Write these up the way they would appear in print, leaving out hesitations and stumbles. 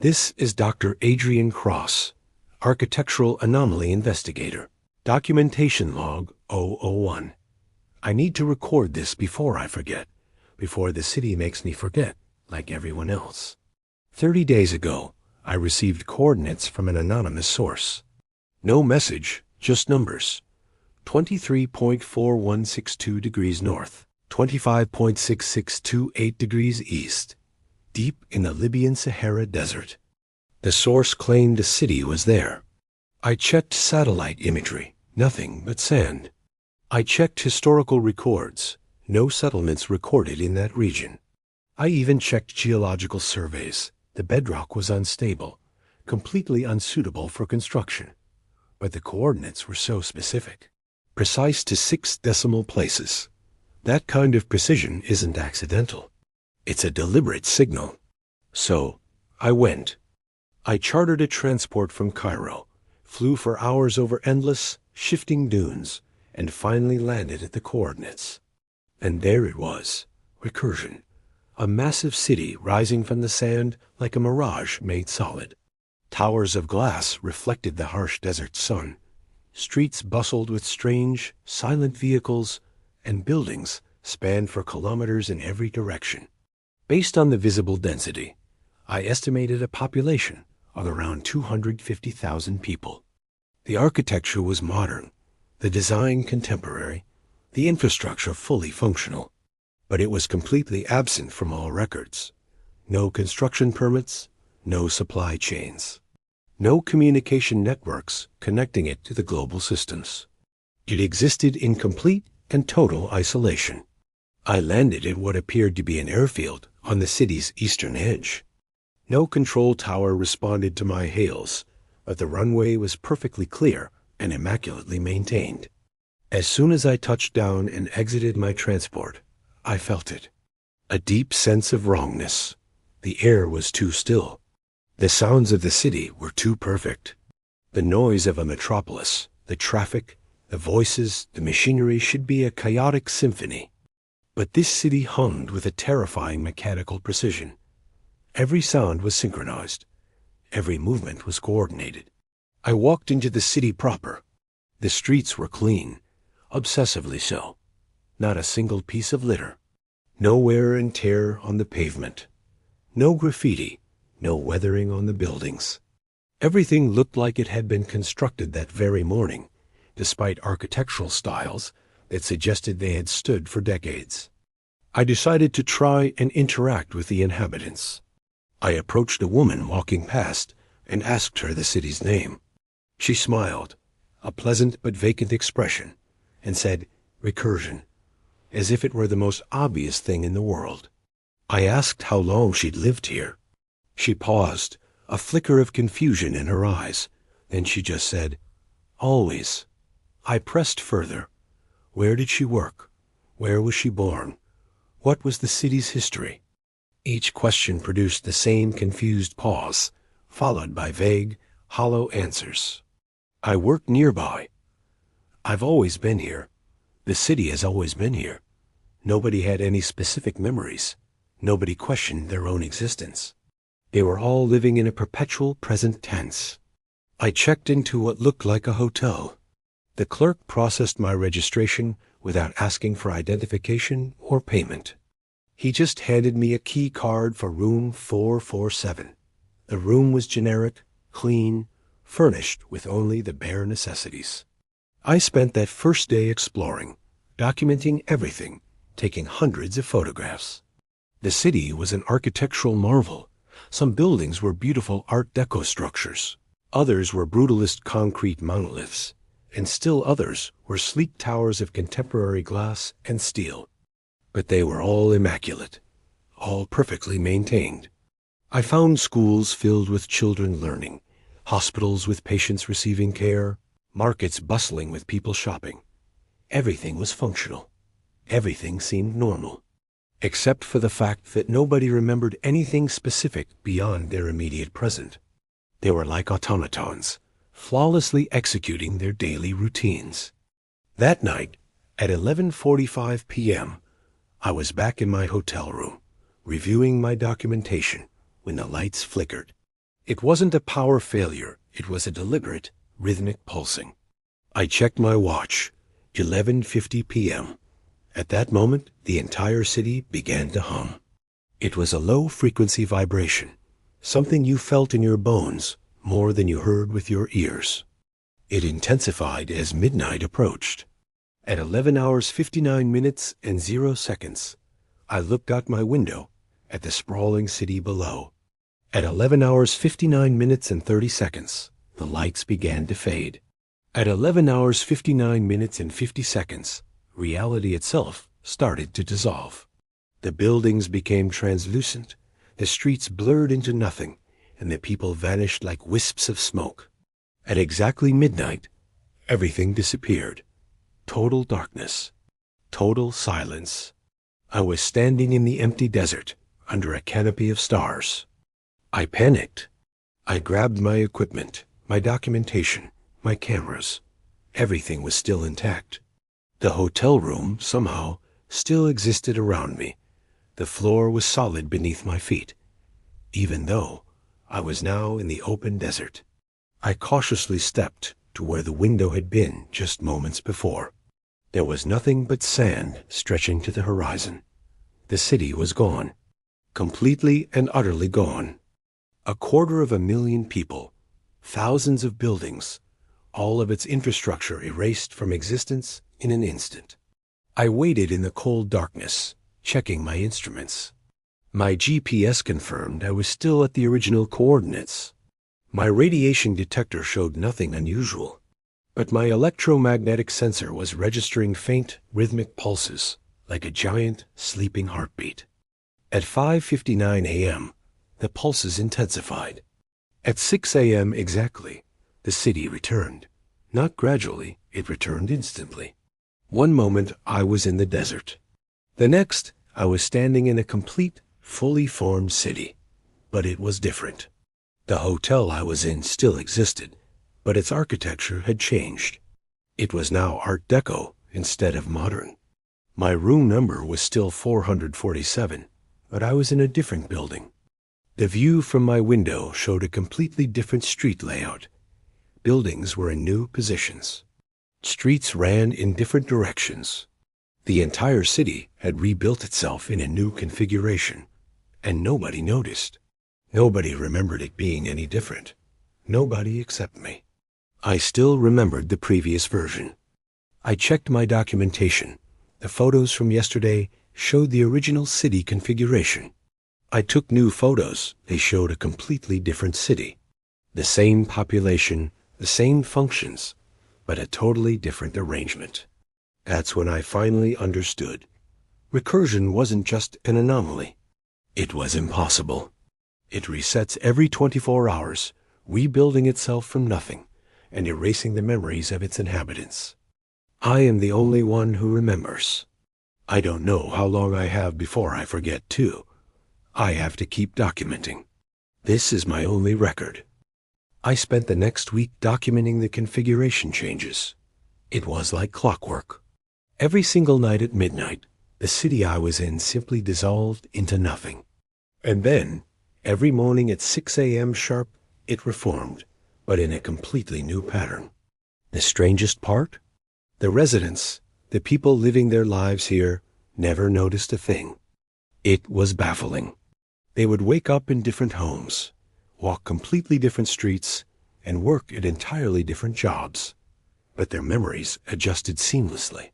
This is Dr. Adrian Cross, Architectural Anomaly Investigator. Documentation Log 001. I need to record this before I forget, before the city makes me forget, like everyone else. 30 days ago, I received coordinates from an anonymous source. No message, just numbers. 23.4162 degrees north, 25.6628 degrees east, deep in the Libyan Sahara Desert. The source claimed a city was there. I checked satellite imagery, nothing but sand. I checked historical records, no settlements recorded in that region. I even checked geological surveys. The bedrock was unstable, completely unsuitable for construction. But the coordinates were so specific, precise to 6 decimal places. That kind of precision isn't accidental. It's a deliberate signal. So, I went. I chartered a transport from Cairo, flew for hours over endless, shifting dunes, and finally landed at the coordinates. And there it was, Recursion, a massive city rising from the sand like a mirage made solid. Towers of glass reflected the harsh desert sun. Streets bustled with strange, silent vehicles, and buildings spanned for kilometers in every direction. Based on the visible density, I estimated a population of around 250,000 people. The architecture was modern, the design contemporary, the infrastructure fully functional, but it was completely absent from all records. No construction permits, no supply chains, no communication networks connecting it to the global systems. It existed in complete and total isolation. I landed at what appeared to be an airfield on the city's eastern edge. No control tower responded to my hails, but the runway was perfectly clear and immaculately maintained. As soon as I touched down and exited my transport, I felt it. A deep sense of wrongness. The air was too still. The sounds of the city were too perfect. The noise of a metropolis, the traffic, the voices, the machinery should be a chaotic symphony. But this city hummed with a terrifying mechanical precision. Every sound was synchronized. Every movement was coordinated. I walked into the city proper. The streets were clean, obsessively so. Not a single piece of litter. No wear and tear on the pavement. No graffiti, no weathering on the buildings. Everything looked like it had been constructed that very morning, despite architectural styles that suggested they had stood for decades. I decided to try and interact with the inhabitants. I approached a woman walking past and asked her the city's name. She smiled, a pleasant but vacant expression, and said, "Recursion," as if it were the most obvious thing in the world. I asked how long she'd lived here. She paused, a flicker of confusion in her eyes. Then she just said, "Always." I pressed further. Where did she work? Where was she born? What was the city's history? Each question produced the same confused pause, followed by vague, hollow answers. I work nearby. I've always been here. The city has always been here. Nobody had any specific memories. Nobody questioned their own existence. They were all living in a perpetual present tense. I checked into what looked like a hotel. The clerk processed my registration without asking for identification or payment. He just handed me a key card for room 447. The room was generic, clean, furnished with only the bare necessities. I spent that first day exploring, documenting everything, taking hundreds of photographs. The city was an architectural marvel. Some buildings were beautiful Art Deco structures. Others were brutalist concrete monoliths. And still others were sleek towers of contemporary glass and steel. But they were all immaculate, all perfectly maintained. I found schools filled with children learning, hospitals with patients receiving care, markets bustling with people shopping. Everything was functional. Everything seemed normal, except for the fact that nobody remembered anything specific beyond their immediate present. They were like automatons, flawlessly executing their daily routines. That night, at 11:45 p.m., I was back in my hotel room, reviewing my documentation when the lights flickered. It wasn't a power failure, it was a deliberate, rhythmic pulsing. I checked my watch, 11:50 p.m. At that moment, the entire city began to hum. It was a low-frequency vibration, something you felt in your bones more than you heard with your ears. It intensified as midnight approached. At 11 hours 59 minutes and 0 seconds, I looked out my window at the sprawling city below. At 11 hours 59 minutes and 30 seconds, the lights began to fade. At 11 hours 59 minutes and 50 seconds, reality itself started to dissolve. The buildings became translucent, the streets blurred into nothing, and the people vanished like wisps of smoke. At exactly midnight, everything disappeared. Total darkness. Total silence. I was standing in the empty desert, under a canopy of stars. I panicked. I grabbed my equipment, my documentation, my cameras. Everything was still intact. The hotel room, somehow, still existed around me. The floor was solid beneath my feet, even though I was now in the open desert. I cautiously stepped to where the window had been just moments before. There was nothing but sand stretching to the horizon. The city was gone, completely and utterly gone. 250,000 people, thousands of buildings, all of its infrastructure erased from existence in an instant. I waited in the cold darkness, checking my instruments. My GPS confirmed I was still at the original coordinates. My radiation detector showed nothing unusual, but my electromagnetic sensor was registering faint, rhythmic pulses, like a giant, sleeping heartbeat. At 5:59 a.m., the pulses intensified. At 6 a.m. exactly, the city returned. Not gradually, it returned instantly. One moment I was in the desert. The next, I was standing in a complete, fully formed city. But it was different. The hotel I was in still existed, but its architecture had changed. It was now Art Deco instead of modern. My room number was still 447, but I was in a different building. The view from my window showed a completely different street layout. Buildings were in new positions. Streets ran in different directions. The entire city had rebuilt itself in a new configuration, and nobody noticed. Nobody remembered it being any different. Nobody except me. I still remembered the previous version. I checked my documentation. The photos from yesterday showed the original city configuration. I took new photos. They showed a completely different city. The same population, the same functions, but a totally different arrangement. That's when I finally understood. Recursion wasn't just an anomaly. It was impossible. It resets every 24 hours, rebuilding itself from nothing and erasing the memories of its inhabitants. I am the only one who remembers. I don't know how long I have before I forget, too. I have to keep documenting. This is my only record. I spent the next week documenting the configuration changes. It was like clockwork. Every single night at midnight, the city I was in simply dissolved into nothing. And then, every morning at 6 a.m. sharp, it reformed, but in a completely new pattern. The strangest part? The residents, the people living their lives here, never noticed a thing. It was baffling. They would wake up in different homes, walk completely different streets, and work at entirely different jobs. But their memories adjusted seamlessly.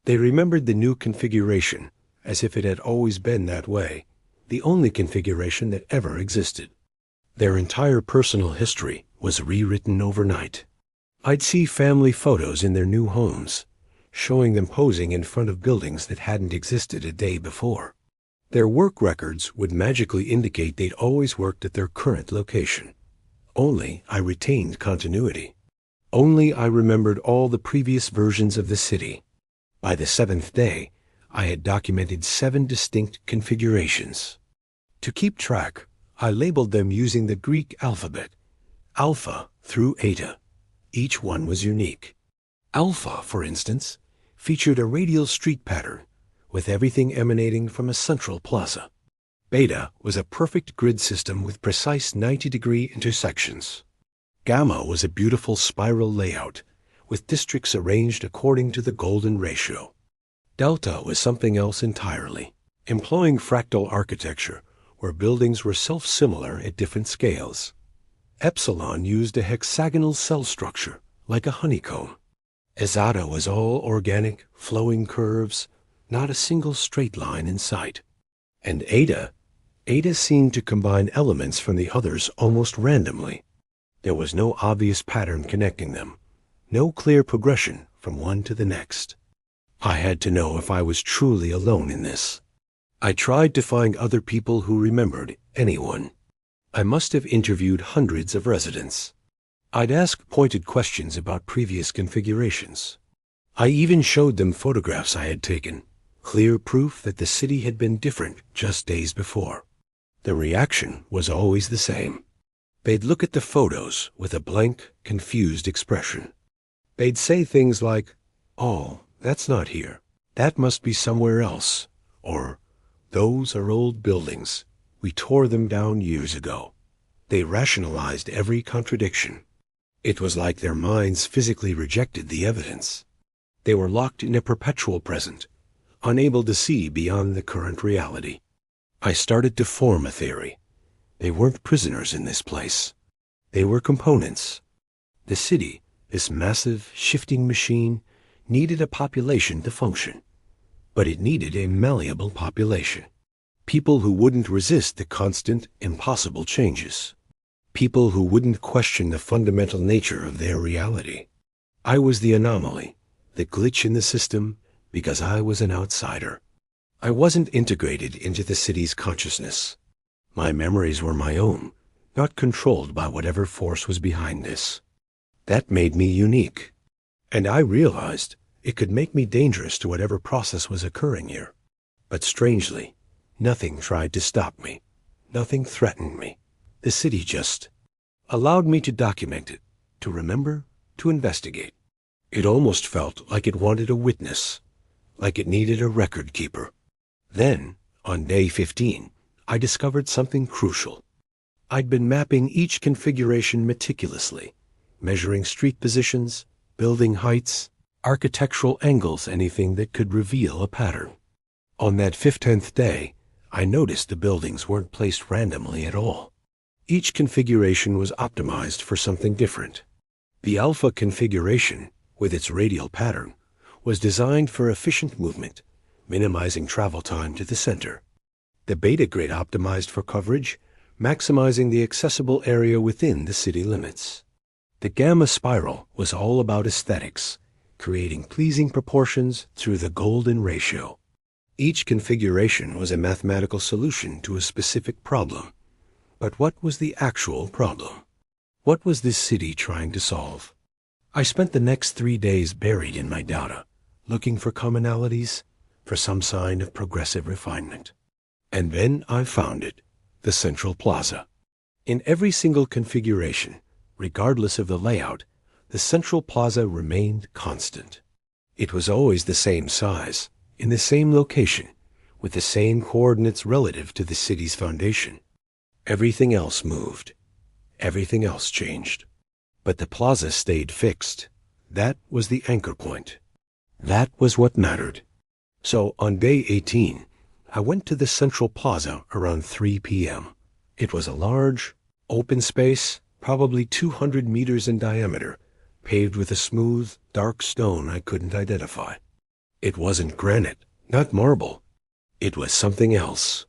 They remembered the new configuration as if it had always been that way, the only configuration that ever existed. Their entire personal history was rewritten overnight. I'd see family photos in their new homes, showing them posing in front of buildings that hadn't existed a day before. Their work records would magically indicate they'd always worked at their current location. Only I retained continuity. Only I remembered all the previous versions of the city. By the 7th day, I had documented 7 distinct configurations. To keep track, I labeled them using the Greek alphabet, Alpha through Eta. Each one was unique. Alpha, for instance, featured a radial street pattern with everything emanating from a central plaza. Beta was a perfect grid system with precise 90-degree intersections. Gamma was a beautiful spiral layout, with districts arranged according to the golden ratio. Delta was something else entirely, employing fractal architecture, where buildings were self-similar at different scales. Epsilon used a hexagonal cell structure, like a honeycomb. Zeta was all organic, flowing curves, not a single straight line in sight. And Eta seemed to combine elements from the others almost randomly. There was no obvious pattern connecting them, no clear progression from one to the next. I had to know if I was truly alone in this. I tried to find other people who remembered anyone. I must have interviewed hundreds of residents. I'd ask pointed questions about previous configurations. I even showed them photographs I had taken, clear proof that the city had been different just days before. The reaction was always the same. They'd look at the photos with a blank, confused expression. They'd say things like, "Oh, that's not here. That must be somewhere else." Or, "Those are old buildings. We tore them down years ago." They rationalized every contradiction. It was like their minds physically rejected the evidence. They were locked in a perpetual present, unable to see beyond the current reality. I started to form a theory. They weren't prisoners in this place. They were components. The city, this massive, shifting machine, needed a population to function. But it needed a malleable population. People who wouldn't resist the constant, impossible changes. People who wouldn't question the fundamental nature of their reality. I was the anomaly, the glitch in the system, because I was an outsider. I wasn't integrated into the city's consciousness. My memories were my own, not controlled by whatever force was behind this. That made me unique. And I realized it could make me dangerous to whatever process was occurring here. But strangely, nothing tried to stop me. Nothing threatened me. The city just allowed me to document it, to remember, to investigate. It almost felt like it wanted a witness, like it needed a record keeper. Then, on day 15, I discovered something crucial. I'd been mapping each configuration meticulously, measuring street positions, building heights, architectural angles, anything that could reveal a pattern. On that 15th day, I noticed the buildings weren't placed randomly at all. Each configuration was optimized for something different. The alpha configuration, with its radial pattern, was designed for efficient movement, minimizing travel time to the center. The beta grid optimized for coverage, maximizing the accessible area within the city limits. The gamma spiral was all about aesthetics, creating pleasing proportions through the golden ratio. Each configuration was a mathematical solution to a specific problem. But what was the actual problem? What was this city trying to solve? I spent the next 3 days buried in my data, looking for commonalities, for some sign of progressive refinement. And then I found it, the central plaza. In every single configuration, regardless of the layout, the central plaza remained constant. It was always the same size, in the same location, with the same coordinates relative to the city's foundation. Everything else moved. Everything else changed. But the plaza stayed fixed. That was the anchor point. That was what mattered. So on day 18, I went to the central plaza around 3 p.m. It was a large, open space, probably 200 meters in diameter, paved with a smooth, dark stone I couldn't identify. It wasn't granite, not marble. It was something else.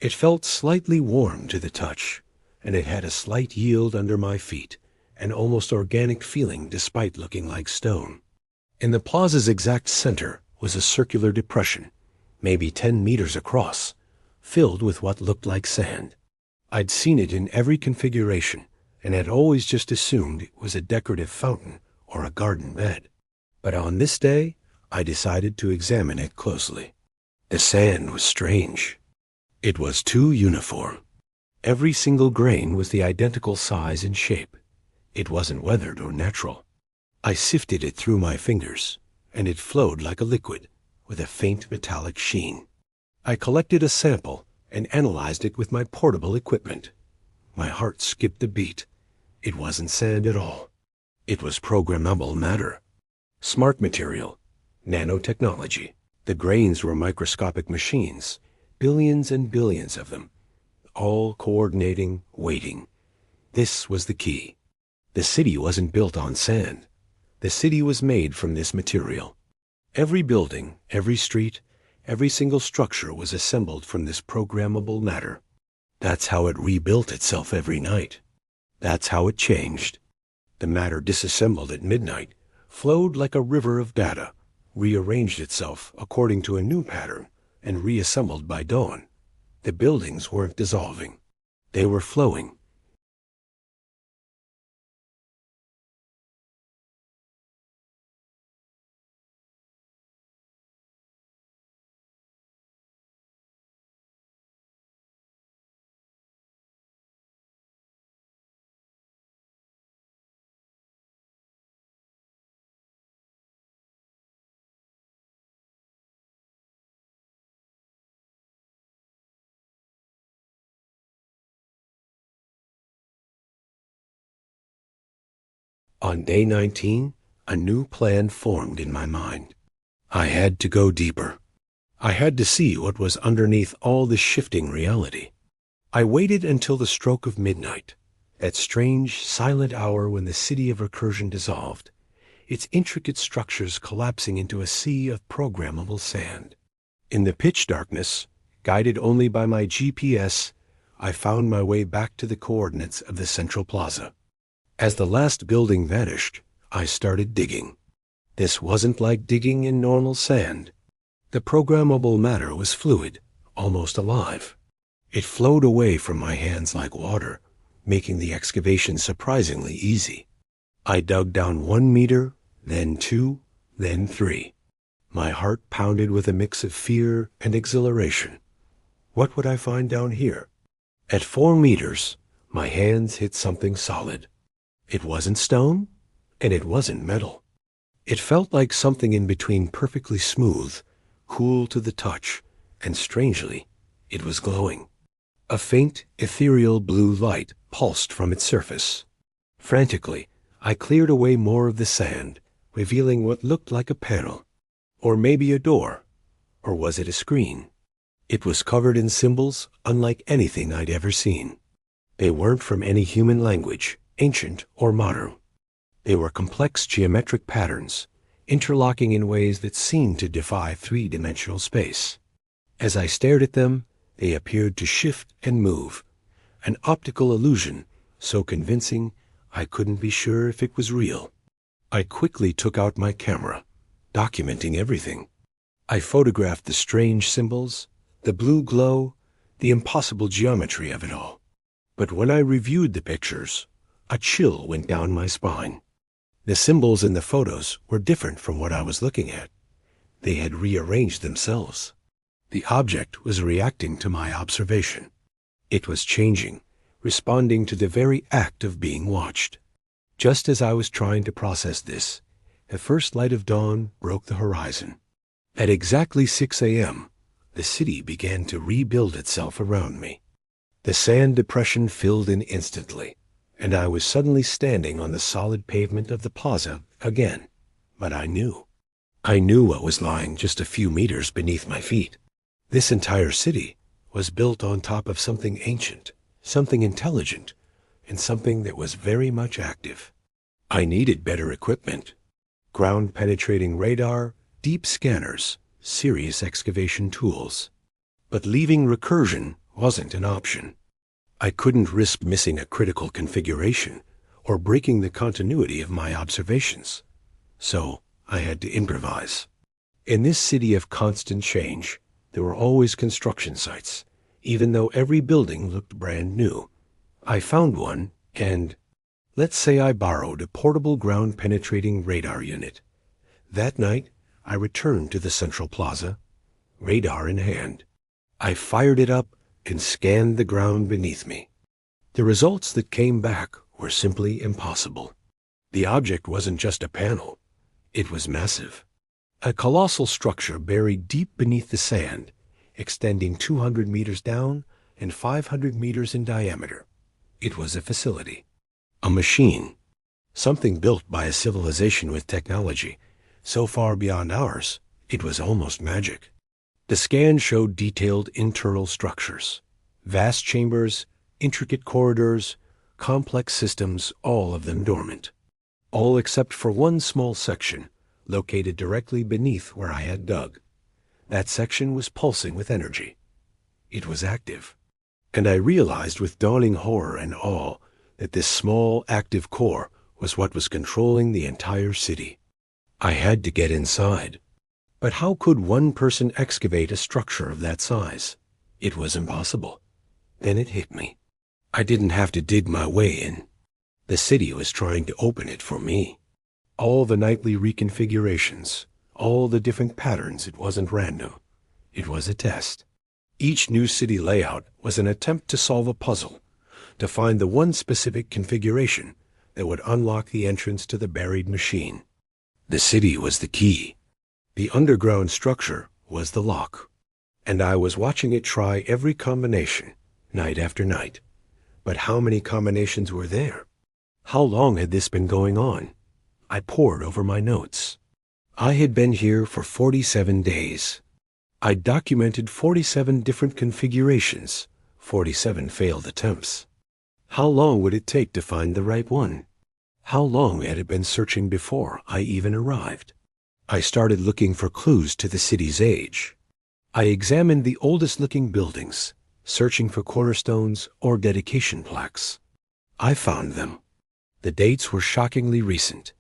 It felt slightly warm to the touch, and it had a slight yield under my feet, an almost organic feeling despite looking like stone. In the plaza's exact center was a circular depression, maybe 10 meters across, filled with what looked like sand. I'd seen it in every configuration, and had always just assumed it was a decorative fountain or a garden bed. But on this day, I decided to examine it closely. The sand was strange. It was too uniform. Every single grain was the identical size and shape. It wasn't weathered or natural. I sifted it through my fingers, and it flowed like a liquid, with a faint metallic sheen. I collected a sample and analyzed it with my portable equipment. My heart skipped a beat. It wasn't sand at all. It was programmable matter. Smart material. Nanotechnology. The grains were microscopic machines, billions and billions of them, all coordinating, waiting. This was the key. The city wasn't built on sand. The city was made from this material. Every building, every street, every single structure was assembled from this programmable matter. That's how it rebuilt itself every night. That's how it changed. The matter disassembled at midnight, flowed like a river of data, rearranged itself according to a new pattern, and reassembled by dawn. The buildings weren't dissolving. They were flowing. On day 19, a new plan formed in my mind. I had to go deeper. I had to see what was underneath all this shifting reality. I waited until the stroke of midnight, that strange, silent hour when the city of Recursion dissolved, its intricate structures collapsing into a sea of programmable sand. In the pitch darkness, guided only by my GPS, I found my way back to the coordinates of the central plaza. As the last building vanished, I started digging. This wasn't like digging in normal sand. The programmable matter was fluid, almost alive. It flowed away from my hands like water, making the excavation surprisingly easy. I dug down 1 meter, then 2, then 3. My heart pounded with a mix of fear and exhilaration. What would I find down here? At 4 meters, my hands hit something solid. It wasn't stone, and it wasn't metal. It felt like something in between perfectly smooth, cool to the touch, and strangely, it was glowing. A faint, ethereal blue light pulsed from its surface. Frantically, I cleared away more of the sand, revealing what looked like a panel. Or maybe a door. Or was it a screen? It was covered in symbols unlike anything I'd ever seen. They weren't from any human language, ancient or modern. They were complex geometric patterns, interlocking in ways that seemed to defy three-dimensional space. As I stared at them, they appeared to shift and move, an optical illusion so convincing I couldn't be sure if it was real. I quickly took out my camera, documenting everything. I photographed the strange symbols, the blue glow, the impossible geometry of it all. But when I reviewed the pictures, a chill went down my spine. The symbols in the photos were different from what I was looking at. They had rearranged themselves. The object was reacting to my observation. It was changing, responding to the very act of being watched. Just as I was trying to process this, the first light of dawn broke the horizon. At exactly 6 a.m., the city began to rebuild itself around me. The sand depression filled in instantly, and I was suddenly standing on the solid pavement of the plaza again. But I knew what was lying just a few meters beneath my feet. This entire city was built on top of something ancient, something intelligent, and something that was very much active. I needed better equipment. Ground-penetrating radar, deep scanners, serious excavation tools. But leaving Recursion wasn't an option. I couldn't risk missing a critical configuration or breaking the continuity of my observations. So I had to improvise. In this city of constant change, there were always construction sites, even though every building looked brand new. I found one, and let's say I borrowed a portable ground-penetrating radar unit. That night, I returned to the central plaza, radar in hand. I fired it up and scanned the ground beneath me. The results that came back were simply impossible. The object wasn't just a panel. It was massive. A colossal structure buried deep beneath the sand, extending 200 meters down and 500 meters in diameter. It was a facility, a machine, something built by a civilization with technology so far beyond ours, it was almost magic. The scan showed detailed internal structures, vast chambers, intricate corridors, complex systems, all of them dormant. All except for one small section, located directly beneath where I had dug. That section was pulsing with energy. It was active. And I realized with dawning horror and awe that this small, active core was what was controlling the entire city. I had to get inside. But how could one person excavate a structure of that size? It was impossible. Then it hit me. I didn't have to dig my way in. The city was trying to open it for me. All the nightly reconfigurations, all the different patterns, it wasn't random. It was a test. Each new city layout was an attempt to solve a puzzle, to find the one specific configuration that would unlock the entrance to the buried machine. The city was the key. The underground structure was the lock. And I was watching it try every combination, night after night. But how many combinations were there? How long had this been going on? I pored over my notes. I had been here for 47 days. I documented 47 different configurations, 47 failed attempts. How long would it take to find the right one? How long had it been searching before I even arrived? I started looking for clues to the city's age. I examined the oldest-looking buildings, searching for cornerstones or dedication plaques. I found them. The dates were shockingly recent: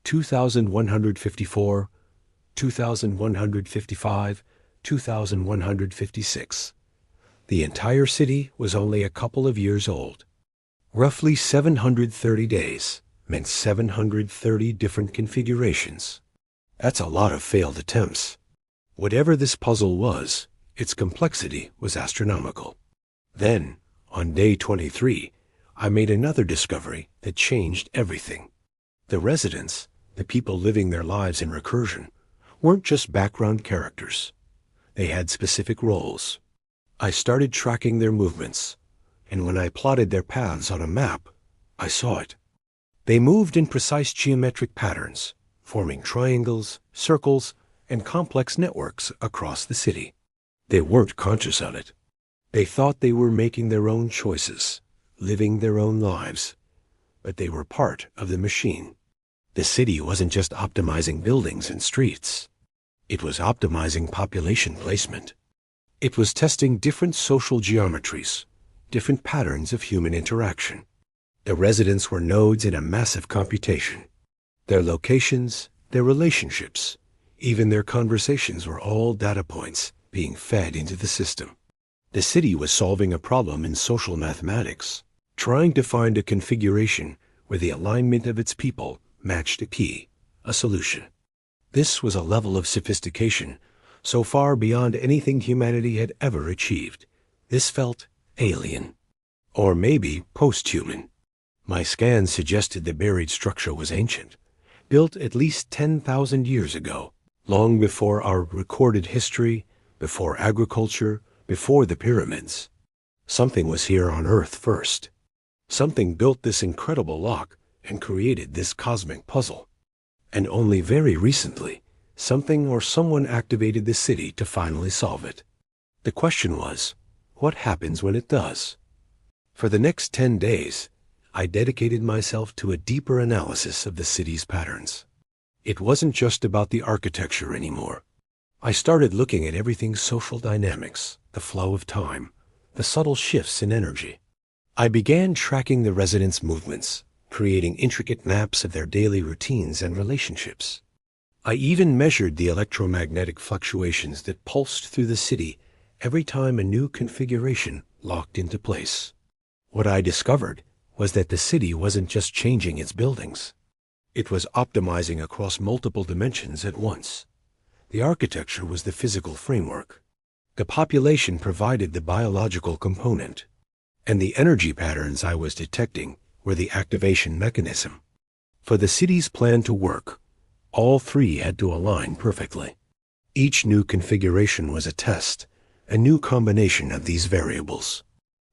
2154, 2155, 2156. The entire city was only a couple of years old. Roughly 730 days meant 730 different configurations. That's a lot of failed attempts. Whatever this puzzle was, its complexity was astronomical. Then, on day 23, I made another discovery that changed everything. The residents, the people living their lives in Recursion, weren't just background characters. They had specific roles. I started tracking their movements, and when I plotted their paths on a map, I saw it. They moved in precise geometric patterns, forming triangles, circles, and complex networks across the city. They weren't conscious of it. They thought they were making their own choices, living their own lives, but they were part of the machine. The city wasn't just optimizing buildings and streets. It was optimizing population placement. It was testing different social geometries, different patterns of human interaction. The residents were nodes in a massive computation. Their locations, their relationships, even their conversations were all data points being fed into the system. The city was solving a problem in social mathematics, trying to find a configuration where the alignment of its people matched a key, a solution. This was a level of sophistication so far beyond anything humanity had ever achieved. This felt alien, or maybe post-human. My scans suggested the buried structure was ancient, built at least 10,000 years ago, long before our recorded history, before agriculture, before the pyramids. Something was here on Earth first. Something built this incredible lock and created this cosmic puzzle. And only very recently, something or someone activated the city to finally solve it. The question was, what happens when it does? For the next 10 days, I dedicated myself to a deeper analysis of the city's patterns. It wasn't just about the architecture anymore. I started looking at everything's social dynamics, the flow of time, the subtle shifts in energy. I began tracking the residents' movements, creating intricate maps of their daily routines and relationships. I even measured the electromagnetic fluctuations that pulsed through the city every time a new configuration locked into place. What I discovered was that the city wasn't just changing its buildings. It was optimizing across multiple dimensions at once. The architecture was the physical framework. The population provided the biological component. And the energy patterns I was detecting were the activation mechanism. For the city's plan to work, all three had to align perfectly. Each new configuration was a test, a new combination of these variables.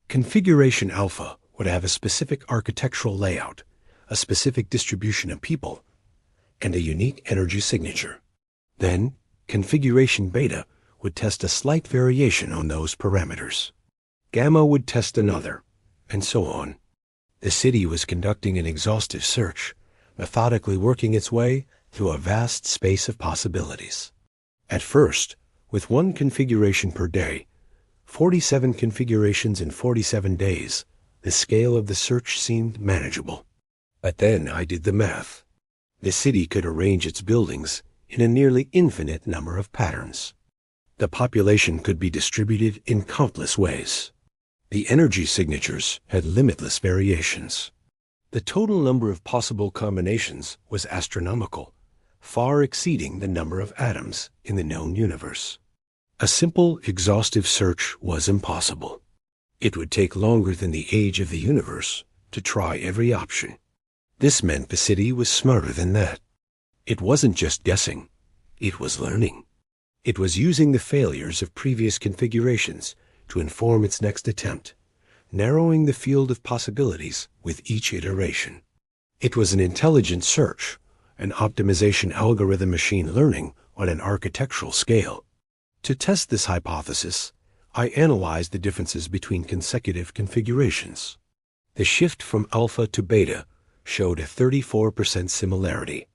Configuration alpha would have a specific architectural layout, a specific distribution of people, and a unique energy signature. Then, configuration beta would test a slight variation on those parameters. Gamma would test another, and so on. The city was conducting an exhaustive search, methodically working its way through a vast space of possibilities. At first, with one configuration per day, 47 configurations in 47 days, the scale of the search seemed manageable. But then I did the math. The city could arrange its buildings in a nearly infinite number of patterns. The population could be distributed in countless ways. The energy signatures had limitless variations. The total number of possible combinations was astronomical, far exceeding the number of atoms in the known universe. A simple, exhaustive search was impossible. It would take longer than the age of the universe to try every option. This meant the city was smarter than that. It wasn't just guessing, it was learning. It was using the failures of previous configurations to inform its next attempt, narrowing the field of possibilities with each iteration. It was an intelligent search, an optimization algorithm machine learning on an architectural scale. To test this hypothesis, I analyzed the differences between consecutive configurations. The shift from alpha to beta showed a 34% similarity.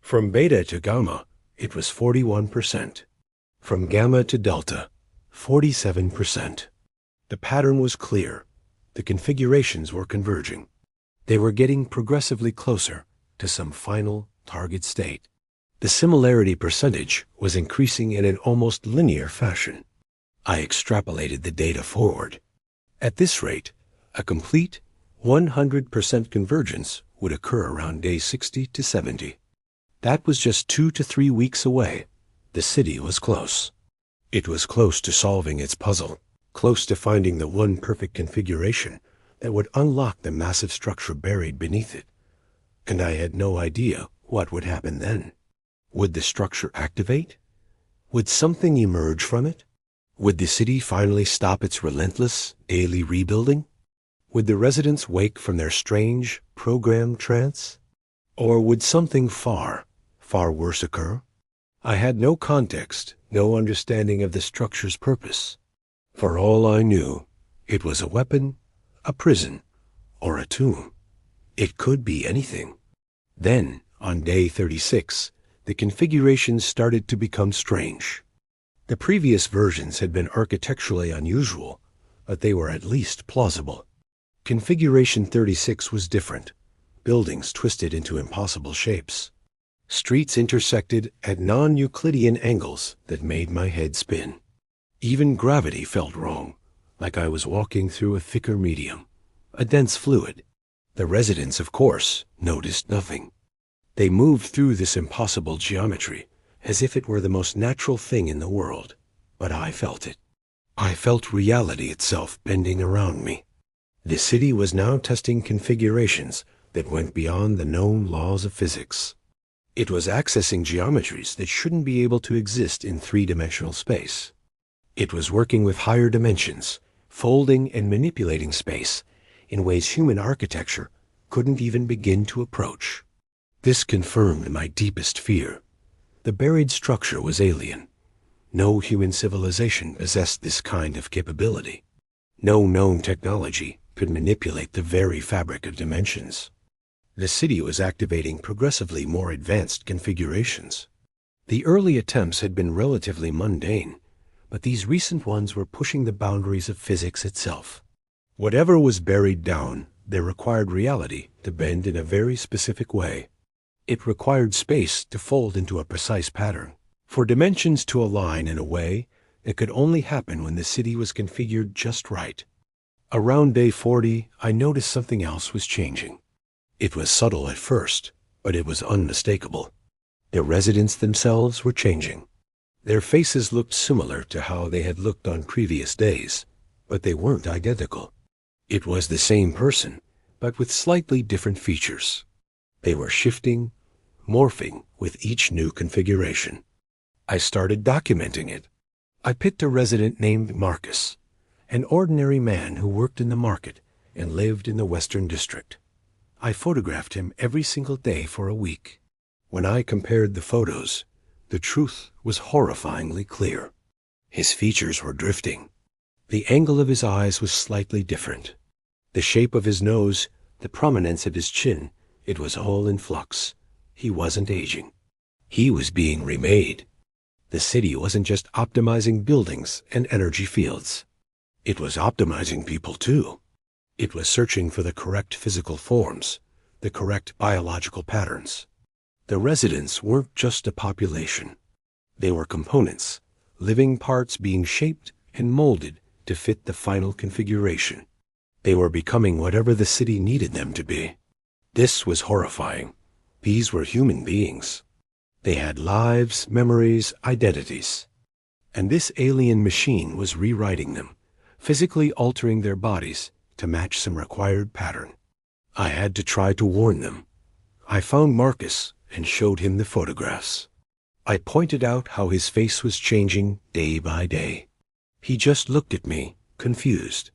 From beta to gamma, it was 41%. From gamma to delta, 47%. The pattern was clear. The configurations were converging. They were getting progressively closer to some final target state. The similarity percentage was increasing in an almost linear fashion. I extrapolated the data forward. At this rate, a complete 100% convergence would occur around day 60 to 70. That was just 2 to 3 weeks away. The city was close. It was close to solving its puzzle, close to finding the one perfect configuration that would unlock the massive structure buried beneath it. And I had no idea what would happen then. Would the structure activate? Would something emerge from it? Would the city finally stop its relentless, daily rebuilding? Would the residents wake from their strange, programmed trance? Or would something far, far worse occur? I had no context, no understanding of the structure's purpose. For all I knew, it was a weapon, a prison, or a tomb. It could be anything. Then, on day 36, the configurations started to become strange. The previous versions had been architecturally unusual, but they were at least plausible. Configuration 36 was different. Buildings twisted into impossible shapes. Streets intersected at non-Euclidean angles that made my head spin. Even gravity felt wrong, like I was walking through a thicker medium, a dense fluid. The residents, of course, noticed nothing. They moved through this impossible geometry as if it were the most natural thing in the world, but I felt it. I felt reality itself bending around me. The city was now testing configurations that went beyond the known laws of physics. It was accessing geometries that shouldn't be able to exist in three-dimensional space. It was working with higher dimensions, folding and manipulating space in ways human architecture couldn't even begin to approach. This confirmed my deepest fear. The buried structure was alien. No human civilization possessed this kind of capability. No known technology could manipulate the very fabric of dimensions. The city was activating progressively more advanced configurations. The early attempts had been relatively mundane, but these recent ones were pushing the boundaries of physics itself. Whatever was buried down, there required reality to bend in a very specific way. It required space to fold into a precise pattern, for dimensions to align in a way that could only happen when the city was configured just right. Around day 40, I noticed something else was changing. It was subtle at first, but it was unmistakable. The residents themselves were changing. Their faces looked similar to how they had looked on previous days, but they weren't identical. It was the same person, but with slightly different features. They were shifting, morphing with each new configuration. I started documenting it. I picked a resident named Marcus, an ordinary man who worked in the market and lived in the Western District. I photographed him every single day for a week. When I compared the photos, the truth was horrifyingly clear. His features were drifting. The angle of his eyes was slightly different. The shape of his nose, the prominence of his chin, it was all in flux. He wasn't aging. He was being remade. The city wasn't just optimizing buildings and energy fields. It was optimizing people too. It was searching for the correct physical forms, the correct biological patterns. The residents weren't just a population. They were components, living parts being shaped and molded to fit the final configuration. They were becoming whatever the city needed them to be. This was horrifying. These were human beings. They had lives, memories, identities. And this alien machine was rewriting them, physically altering their bodies to match some required pattern. I had to try to warn them. I found Marcus and showed him the photographs. I pointed out how his face was changing day by day. He just looked at me, confused.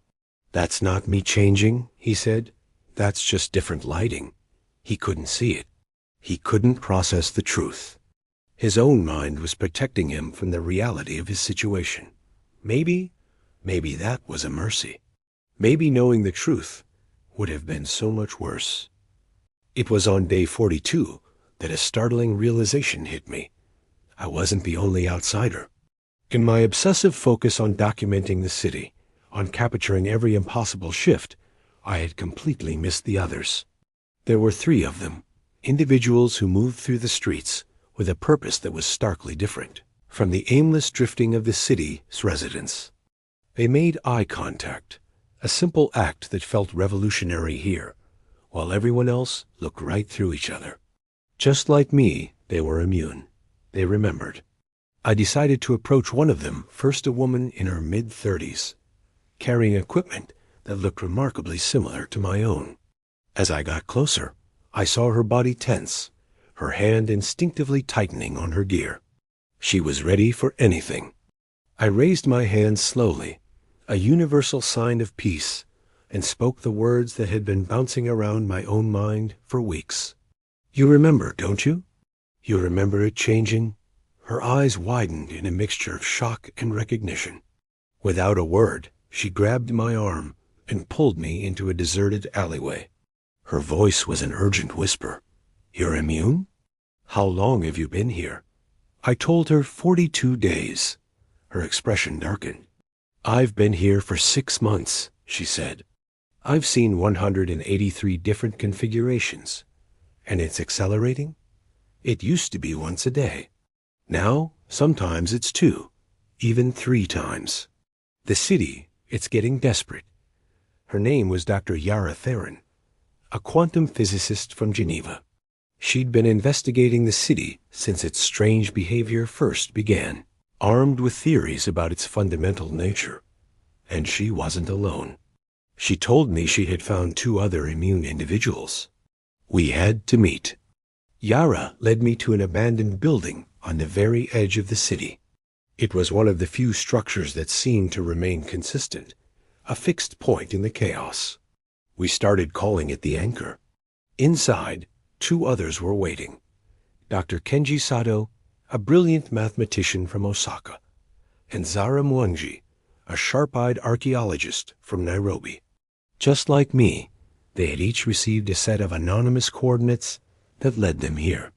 "That's not me changing," he said. "That's just different lighting." He couldn't see it. He couldn't process the truth. His own mind was protecting him from the reality of his situation. Maybe that was a mercy. Maybe knowing the truth would have been so much worse. It was on day 42 that a startling realization hit me. I wasn't the only outsider. In my obsessive focus on documenting the city, on capturing every impossible shift, I had completely missed the others. There were 3 of them, individuals who moved through the streets with a purpose that was starkly different from the aimless drifting of the city's residents. They made eye contact, a simple act that felt revolutionary here, while everyone else looked right through each other. Just like me, they were immune. They remembered. I decided to approach one of them, first a woman in her mid-30s, carrying equipment that looked remarkably similar to my own. As I got closer, I saw her body tense, her hand instinctively tightening on her gear. She was ready for anything. I raised my hand slowly, a universal sign of peace, and spoke the words that had been bouncing around my own mind for weeks. "You remember, don't you? You remember it changing?" Her eyes widened in a mixture of shock and recognition. Without a word, she grabbed my arm and pulled me into a deserted alleyway. Her voice was an urgent whisper. "You're immune? How long have you been here?" I told her 42 days. Her expression darkened. "I've been here for 6 months," she said. "I've seen 183 different configurations. And it's accelerating? It used to be once a day. Now, sometimes it's 2, even 3 times. The city, it's getting desperate." Her name was Dr. Yara Theron, a quantum physicist from Geneva. She'd been investigating the city since its strange behavior first began, armed with theories about its fundamental nature. And she wasn't alone. She told me she had found 2 other immune individuals. We had to meet. Yara led me to an abandoned building on the very edge of the city. It was one of the few structures that seemed to remain consistent, a fixed point in the chaos. We started calling it the Anchor. Inside, 2 others were waiting. Dr. Kenji Sato, a brilliant mathematician from Osaka, and Zara Mwangi, a sharp-eyed archaeologist from Nairobi. Just like me, they had each received a set of anonymous coordinates that led them here.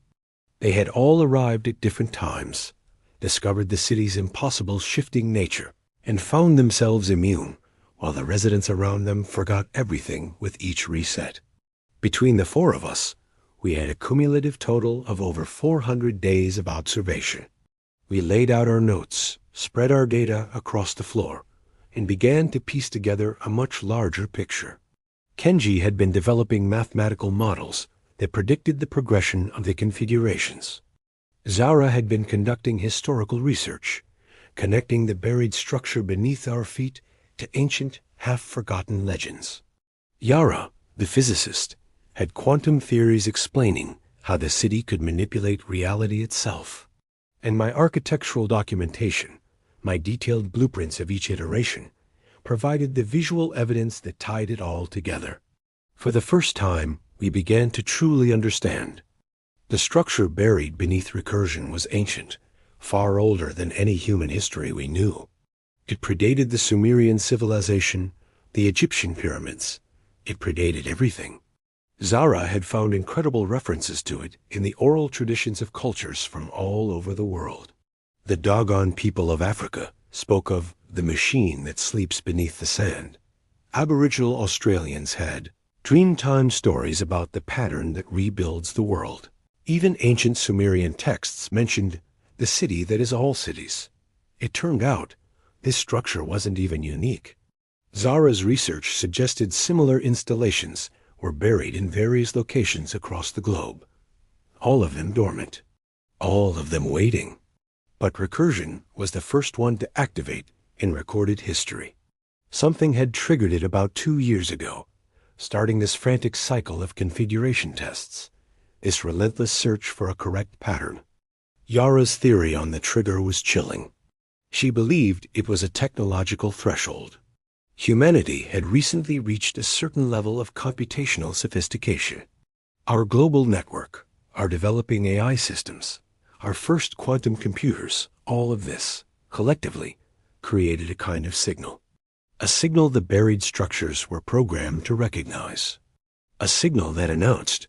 They had all arrived at different times, discovered the city's impossible shifting nature, and found themselves immune, while the residents around them forgot everything with each reset. Between the 4 of us, we had a cumulative total of over 400 days of observation. We laid out our notes, spread our data across the floor, and began to piece together a much larger picture. Kenji had been developing mathematical models that predicted the progression of the configurations. Zara had been conducting historical research, connecting the buried structure beneath our feet to ancient, half-forgotten legends. Yara, the physicist, had quantum theories explaining how the city could manipulate reality itself. And my architectural documentation, My detailed blueprints of each iteration provided the visual evidence that tied it all together. For the first time, we began to truly understand. The structure buried beneath Recursion was ancient, far older than any human history we knew. It predated the Sumerian civilization, the Egyptian pyramids. It predated everything. Sahara had found incredible references to it in the oral traditions of cultures from all over the world. The Dogon people of Africa spoke of the machine that sleeps beneath the sand. Aboriginal Australians had dreamtime stories about the pattern that rebuilds the world. Even ancient Sumerian texts mentioned the city that is all cities. It turned out this structure wasn't even unique. Zara's research suggested similar installations were buried in various locations across the globe. All of them dormant. All of them waiting. But Recursion was the first one to activate in recorded history. Something had triggered it about 2 years ago, starting this frantic cycle of configuration tests, this relentless search for a correct pattern. Yara's theory on the trigger was chilling. She believed it was a technological threshold. Humanity had recently reached a certain level of computational sophistication. Our global network, our developing AI systems, our first quantum computers, all of this, collectively, created a kind of signal. A signal the buried structures were programmed to recognize. A signal that announced,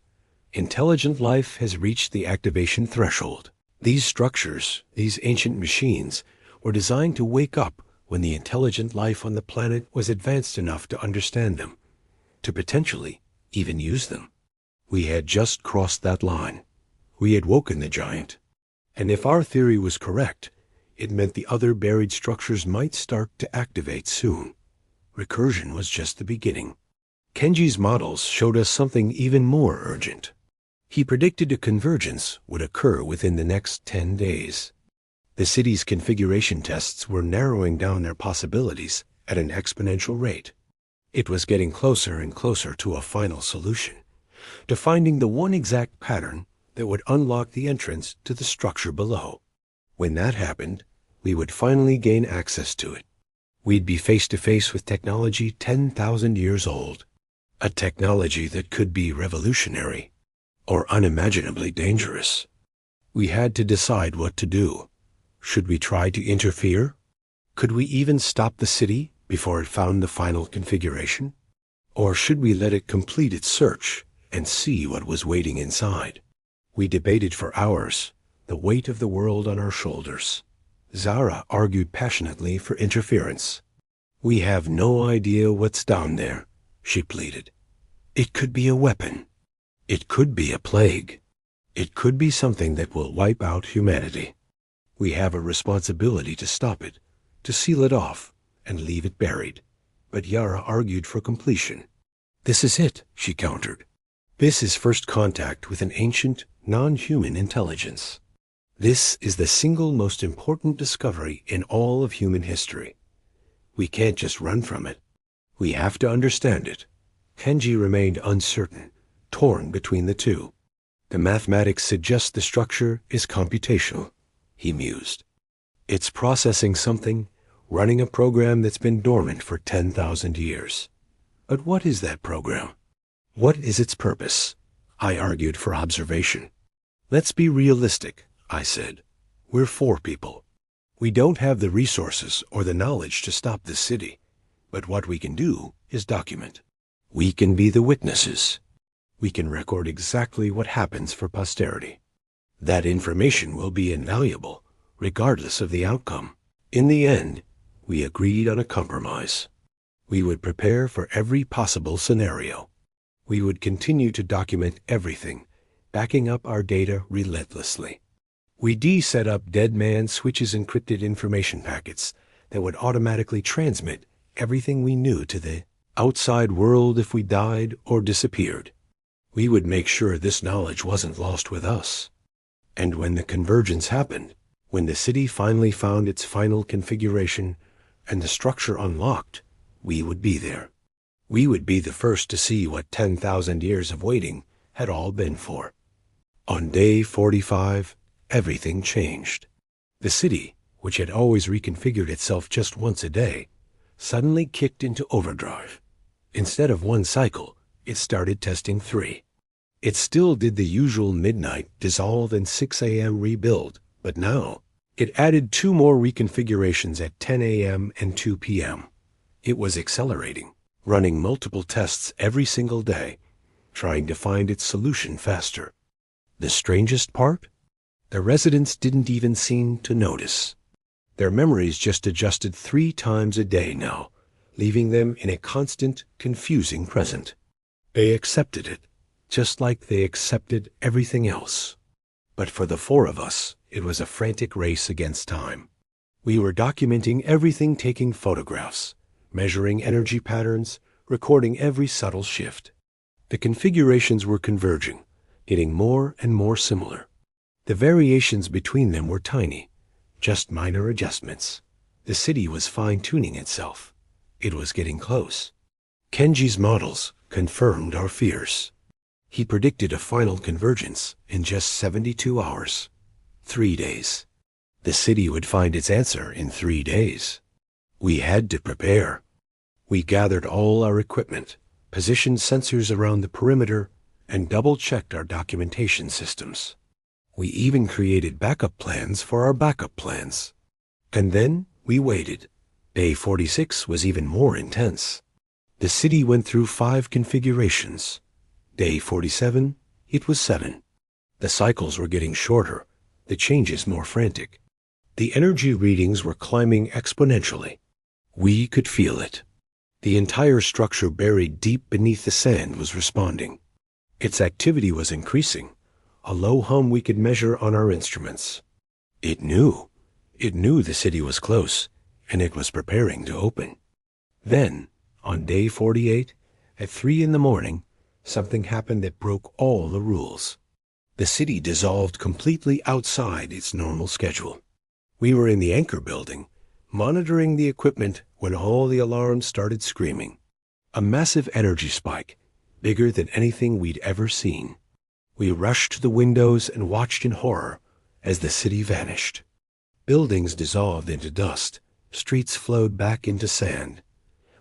intelligent life has reached the activation threshold. These structures, these ancient machines, were designed to wake up when the intelligent life on the planet was advanced enough to understand them, to potentially even use them. We had just crossed that line. We had woken the giant. And if our theory was correct, it meant the other buried structures might start to activate soon. Recursion was just the beginning. Kenji's models showed us something even more urgent. He predicted a convergence would occur within the next 10 days. The city's configuration tests were narrowing down their possibilities at an exponential rate. It was getting closer and closer to a final solution, to finding the one exact pattern that would unlock the entrance to the structure below. When that happened, we would finally gain access to it. We'd be face to face with technology 10,000 years old, a technology that could be revolutionary or unimaginably dangerous. We had to decide what to do. Should we try to interfere? Could we even stop the city before it found the final configuration? Or should we let it complete its search and see what was waiting inside? We debated for hours, the weight of the world on our shoulders. Sahara argued passionately for interference. "We have no idea what's down there," she pleaded. "It could be a weapon. It could be a plague. It could be something that will wipe out humanity. We have a responsibility to stop it, to seal it off, and leave it buried." But Yara argued for completion. "This is it," she countered. "This is first contact with an ancient, non-human intelligence. This is the single most important discovery in all of human history. We can't just run from it. We have to understand it." Kenji remained uncertain, torn between the two. "The mathematics suggest the structure is computational," he mused. "It's processing something, running a program that's been dormant for 10,000 years. But what is that program? What is its purpose?" I argued for observation. "Let's be realistic," I said. "We're 4 people. We don't have the resources or the knowledge to stop this city, but what we can do is document. We can be the witnesses. We can record exactly what happens for posterity. That information will be invaluable, regardless of the outcome." In the end, we agreed on a compromise. We would prepare for every possible scenario. We would continue to document everything, backing up our data relentlessly. We set up dead man switches encrypted information packets that would automatically transmit everything we knew to the outside world if we died or disappeared. We would make sure this knowledge wasn't lost with us. And when the convergence happened, when the city finally found its final configuration and the structure unlocked, we would be there. We would be the first to see what 10,000 years of waiting had all been for. On day 45, everything changed. The city which had always reconfigured itself just once a day, suddenly kicked into overdrive. Instead of one cycle, it started testing 3. It still did the usual midnight dissolve and 6 a.m. rebuild, but now it added 2 more reconfigurations at 10 a.m. and 2 p.m. It was accelerating, running multiple tests every single day, trying to find its solution faster. The strangest part? The residents didn't even seem to notice. Their memories just adjusted 3 times a day now, leaving them in a constant, confusing present. They accepted it, just like they accepted everything else. But for the 4 of us, it was a frantic race against time. We were documenting everything, taking photographs, measuring energy patterns, recording every subtle shift. The configurations were converging, getting more and more similar. The variations between them were tiny, just minor adjustments. The city was fine-tuning itself. It was getting close. Kenji's models confirmed our fears. He predicted a final convergence in just 72 hours. 3 days. The city would find its answer in 3 days. We had to prepare. We gathered all our equipment, positioned sensors around the perimeter, and double-checked our documentation systems. We even created backup plans for our backup plans. And then we waited. Day 46 was even more intense. The city went through 5 configurations. Day 47, it was 7. The cycles were getting shorter, the changes more frantic. The energy readings were climbing exponentially. We could feel it. The entire structure buried deep beneath the sand was responding. Its activity was increasing, a low hum we could measure on our instruments. It knew the city was close, and it was preparing to open. Then, on day 48, at 3 in the morning, something happened that broke all the rules. The city dissolved completely outside its normal schedule. We were in the anchor building, monitoring the equipment when all the alarms started screaming. A massive energy spike, bigger than anything we'd ever seen. We rushed to the windows and watched in horror as the city vanished. Buildings dissolved into dust, streets flowed back into sand.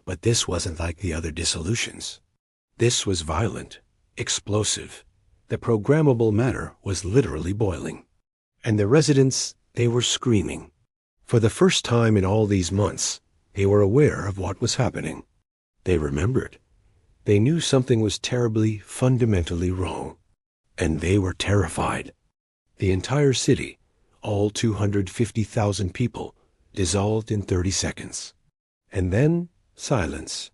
But this wasn't like the other dissolutions. This was violent, explosive. The programmable matter was literally boiling. And the residents, they were screaming. For the first time in all these months, they were aware of what was happening. They remembered. They knew something was terribly, fundamentally wrong. And they were terrified. The entire city, all 250,000 people, dissolved in 30 seconds. And then, silence.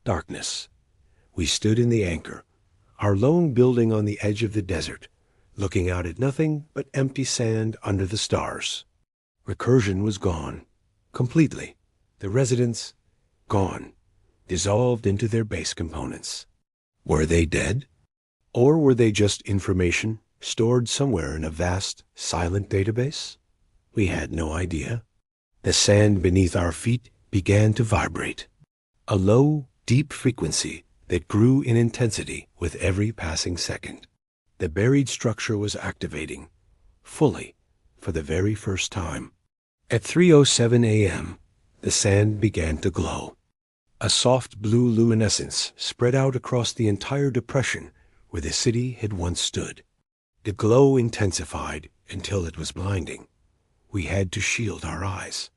Darkness. We stood in the anchor, our lone building on the edge of the desert, looking out at nothing but empty sand under the stars. Recursion was gone. Completely. The residents, gone. Dissolved into their base components. Were they dead? Or were they just information stored somewhere in a vast, silent database? We had no idea. The sand beneath our feet began to vibrate. A low, deep frequency that grew in intensity with every passing second. The buried structure was activating, fully, for the very first time. At 3:07 a.m., the sand began to glow. A soft blue luminescence spread out across the entire depression where the city had once stood. The glow intensified until it was blinding. We had to shield our eyes.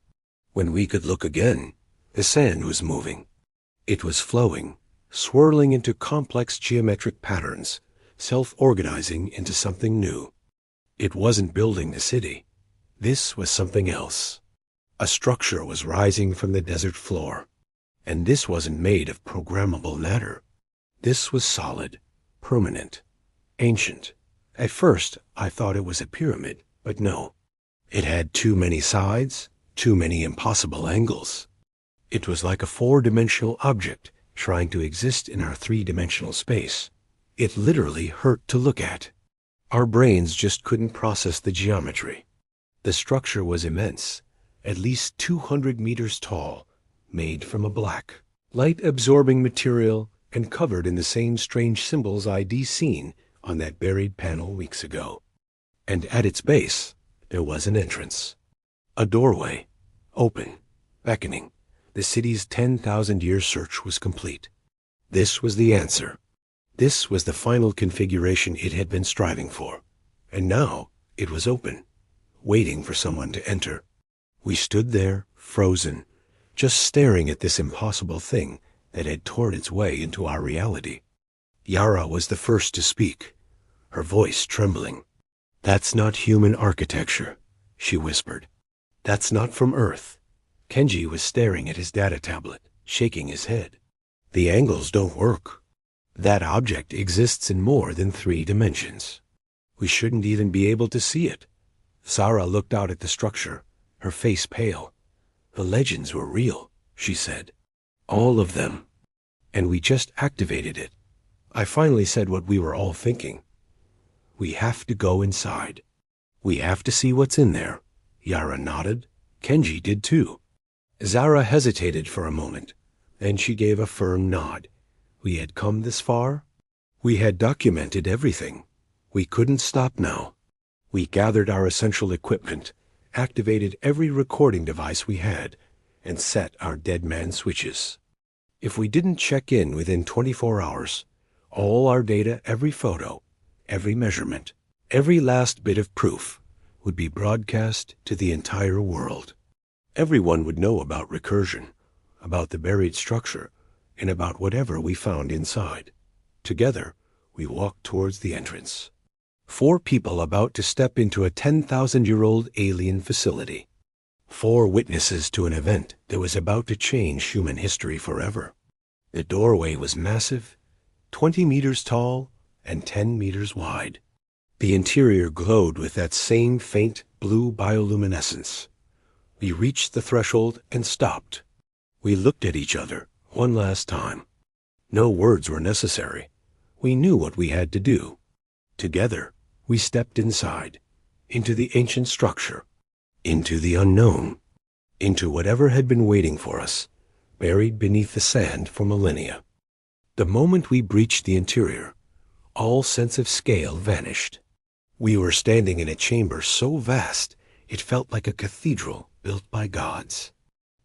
When we could look again, the sand was moving. It was flowing, swirling into complex geometric patterns, self-organizing into something new. It wasn't building the city. This was something else. A structure was rising from the desert floor. And this wasn't made of programmable matter. This was solid, permanent, ancient. At first, I thought it was a pyramid, but no. It had too many sides, too many impossible angles. It was like a 4-dimensional object trying to exist in our 3-dimensional space. It literally hurt to look at. Our brains just couldn't process the geometry. The structure was immense, at least 200 meters tall, made from a black, light-absorbing material and covered in the same strange symbols I'd seen on that buried panel weeks ago. And at its base, there was an entrance. A doorway, open, beckoning. The city's 10,000-year search was complete. This was the answer. This was the final configuration it had been striving for. And now it was open, waiting for someone to enter. We stood there, frozen, just staring at this impossible thing that had torn its way into our reality. Yara was the first to speak, her voice trembling. "That's not human architecture," she whispered. "That's not from Earth." Kenji was staring at his data tablet, shaking his head. "The angles don't work. That object exists in more than 3 dimensions. We shouldn't even be able to see it." Sahara looked out at the structure, her face pale. "The legends were real," she said. "All of them. And we just activated it." I finally said what we were all thinking. "We have to go inside. We have to see what's in there." Yara nodded. Kenji did too. Zara hesitated for a moment. Then she gave a firm nod. We had come this far. We had documented everything. We couldn't stop now. We gathered our essential equipment, activated every recording device we had, and set our dead man switches. If we didn't check in within 24 hours, all our data, every photo, every measurement, every last bit of proof would be broadcast to the entire world. Everyone would know about Recursion, about the buried structure, and about whatever we found inside. Together, we walked towards the entrance. 4 people about to step into a 10,000-year-old alien facility. 4 witnesses to an event that was about to change human history forever. The doorway was massive, 20 meters tall and 10 meters wide. The interior glowed with that same faint blue bioluminescence. We reached the threshold and stopped. We looked at each other one last time. No words were necessary. We knew what we had to do. Together, we stepped inside, into the ancient structure, into the unknown, into whatever had been waiting for us, buried beneath the sand for millennia. The moment we breached the interior, all sense of scale vanished. We were standing in a chamber so vast it felt like a cathedral built by gods.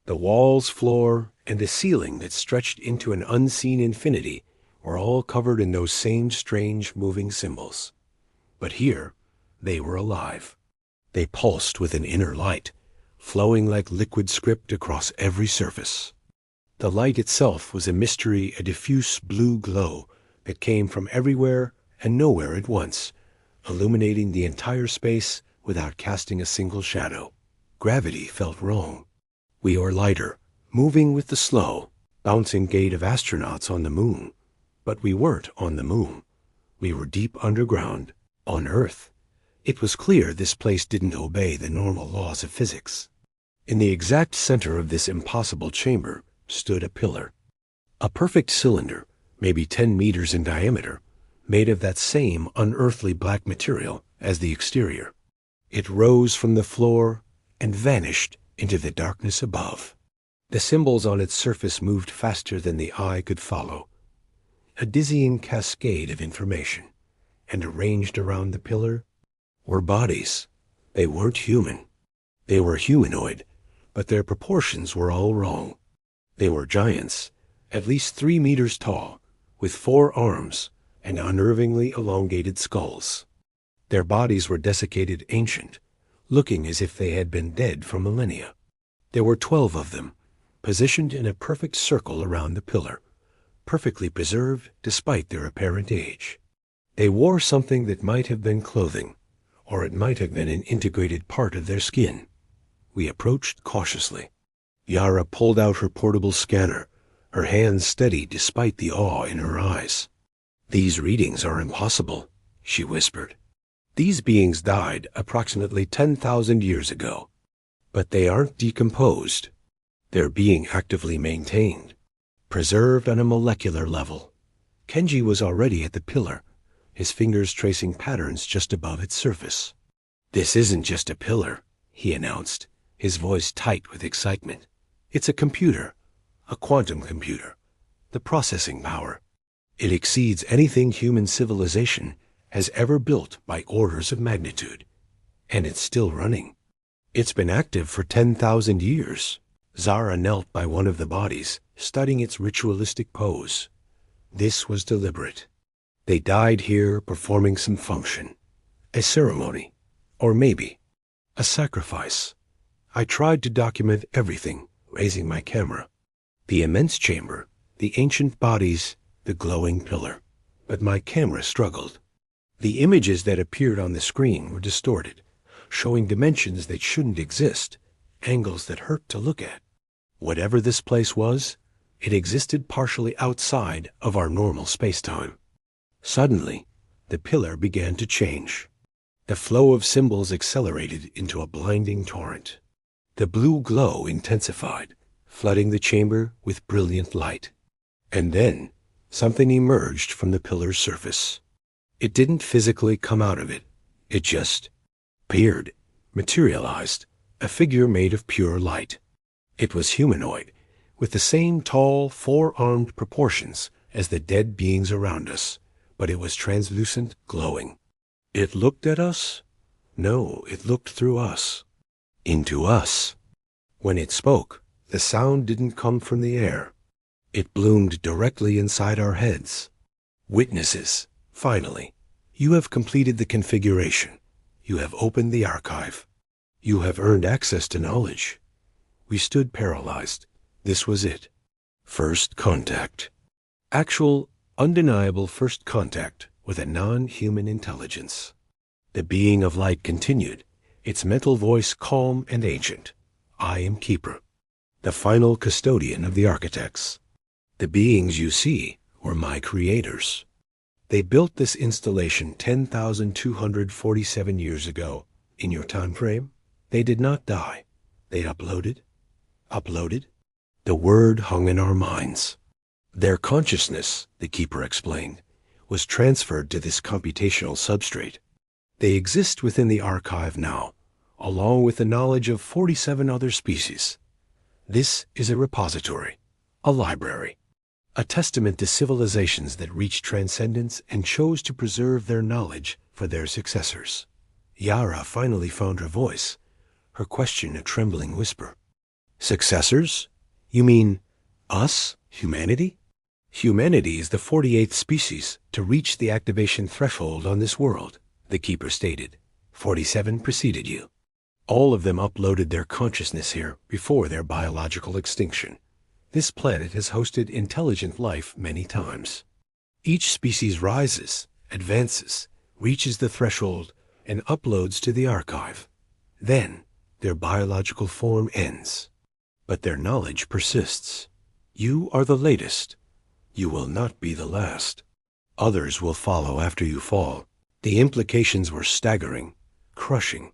The walls, floor, and the ceiling that stretched into an unseen infinity were all covered in those same strange moving symbols. But here, they were alive. They pulsed with an inner light, flowing like liquid script across every surface. The light itself was a mystery, a diffuse blue glow that came from everywhere and nowhere at once, illuminating the entire space without casting a single shadow. Gravity felt wrong. We were lighter, moving with the slow, bouncing gait of astronauts on the moon. But we weren't on the moon. We were deep underground, on Earth. It was clear this place didn't obey the normal laws of physics. In the exact center of this impossible chamber stood a pillar. A perfect cylinder, maybe 10 meters in diameter, made of that same unearthly black material as the exterior. It rose from the floor and vanished into the darkness above. The symbols on its surface moved faster than the eye could follow. A dizzying cascade of information, and arranged around the pillar were bodies. They weren't human. They were humanoid, but their proportions were all wrong. They were giants, at least 3 meters tall, with 4 arms and unnervingly elongated skulls. Their bodies were desiccated ancient, looking as if they had been dead for millennia. There were 12 of them, positioned in a perfect circle around the pillar, perfectly preserved despite their apparent age. They wore something that might have been clothing, or it might have been an integrated part of their skin. We approached cautiously. Yara pulled out her portable scanner, her hands steady despite the awe in her eyes. "These readings are impossible," she whispered. "These beings died approximately 10,000 years ago. But they aren't decomposed. They're being actively maintained, preserved on a molecular level." Kenji was already at the pillar, his fingers tracing patterns just above its surface. "This isn't just a pillar," he announced, his voice tight with excitement. "It's a computer, a quantum computer. The processing power. It exceeds anything human civilization has ever built by orders of magnitude. And it's still running. It's been active for 10,000 years. Zara knelt by one of the bodies, studying its ritualistic pose. This was deliberate. They died here performing some function. A ceremony. Or maybe a sacrifice. I tried to document everything, raising my camera. The immense chamber, the ancient bodies, the glowing pillar. But my camera struggled. The images that appeared on the screen were distorted, showing dimensions that shouldn't exist, angles that hurt to look at. Whatever this place was, it existed partially outside of our normal space-time. Suddenly, the pillar began to change. The flow of symbols accelerated into a blinding torrent. The blue glow intensified, flooding the chamber with brilliant light. And then, something emerged from the pillar's surface. It didn't physically come out of it. It just appeared, materialized, a figure made of pure light. It was humanoid, with the same tall, four-armed proportions as the dead beings around us, but it was translucent, glowing. It looked at us? No, it looked through us. Into us. When it spoke, the sound didn't come from the air. It bloomed directly inside our heads. Witnesses, finally, you have completed the configuration. You have opened the archive. You have earned access to knowledge. We stood paralyzed. This was it. First contact. Actual, undeniable first contact with a non-human intelligence. The being of light continued, its mental voice calm and ancient. I am Keeper, the final custodian of the architects. The beings you see were my creators. They built this installation 10,247 years ago. In your time frame, they did not die. They uploaded. The word hung in our minds. Their consciousness, the Keeper explained, was transferred to this computational substrate. They exist within the archive now, along with the knowledge of 47 other species. This is a repository, a library, a testament to civilizations that reached transcendence and chose to preserve their knowledge for their successors. Yara finally found her voice, her question a trembling whisper. Successors? You mean us, humanity? Humanity is the 48th species to reach the activation threshold on this world, the Keeper stated. 47 preceded you. All of them uploaded their consciousness here before their biological extinction. This planet has hosted intelligent life many times. Each species rises, advances, reaches the threshold, and uploads to the archive. Then, their biological form ends. But their knowledge persists. You are the latest. You will not be the last. Others will follow after you fall. The implications were staggering, crushing.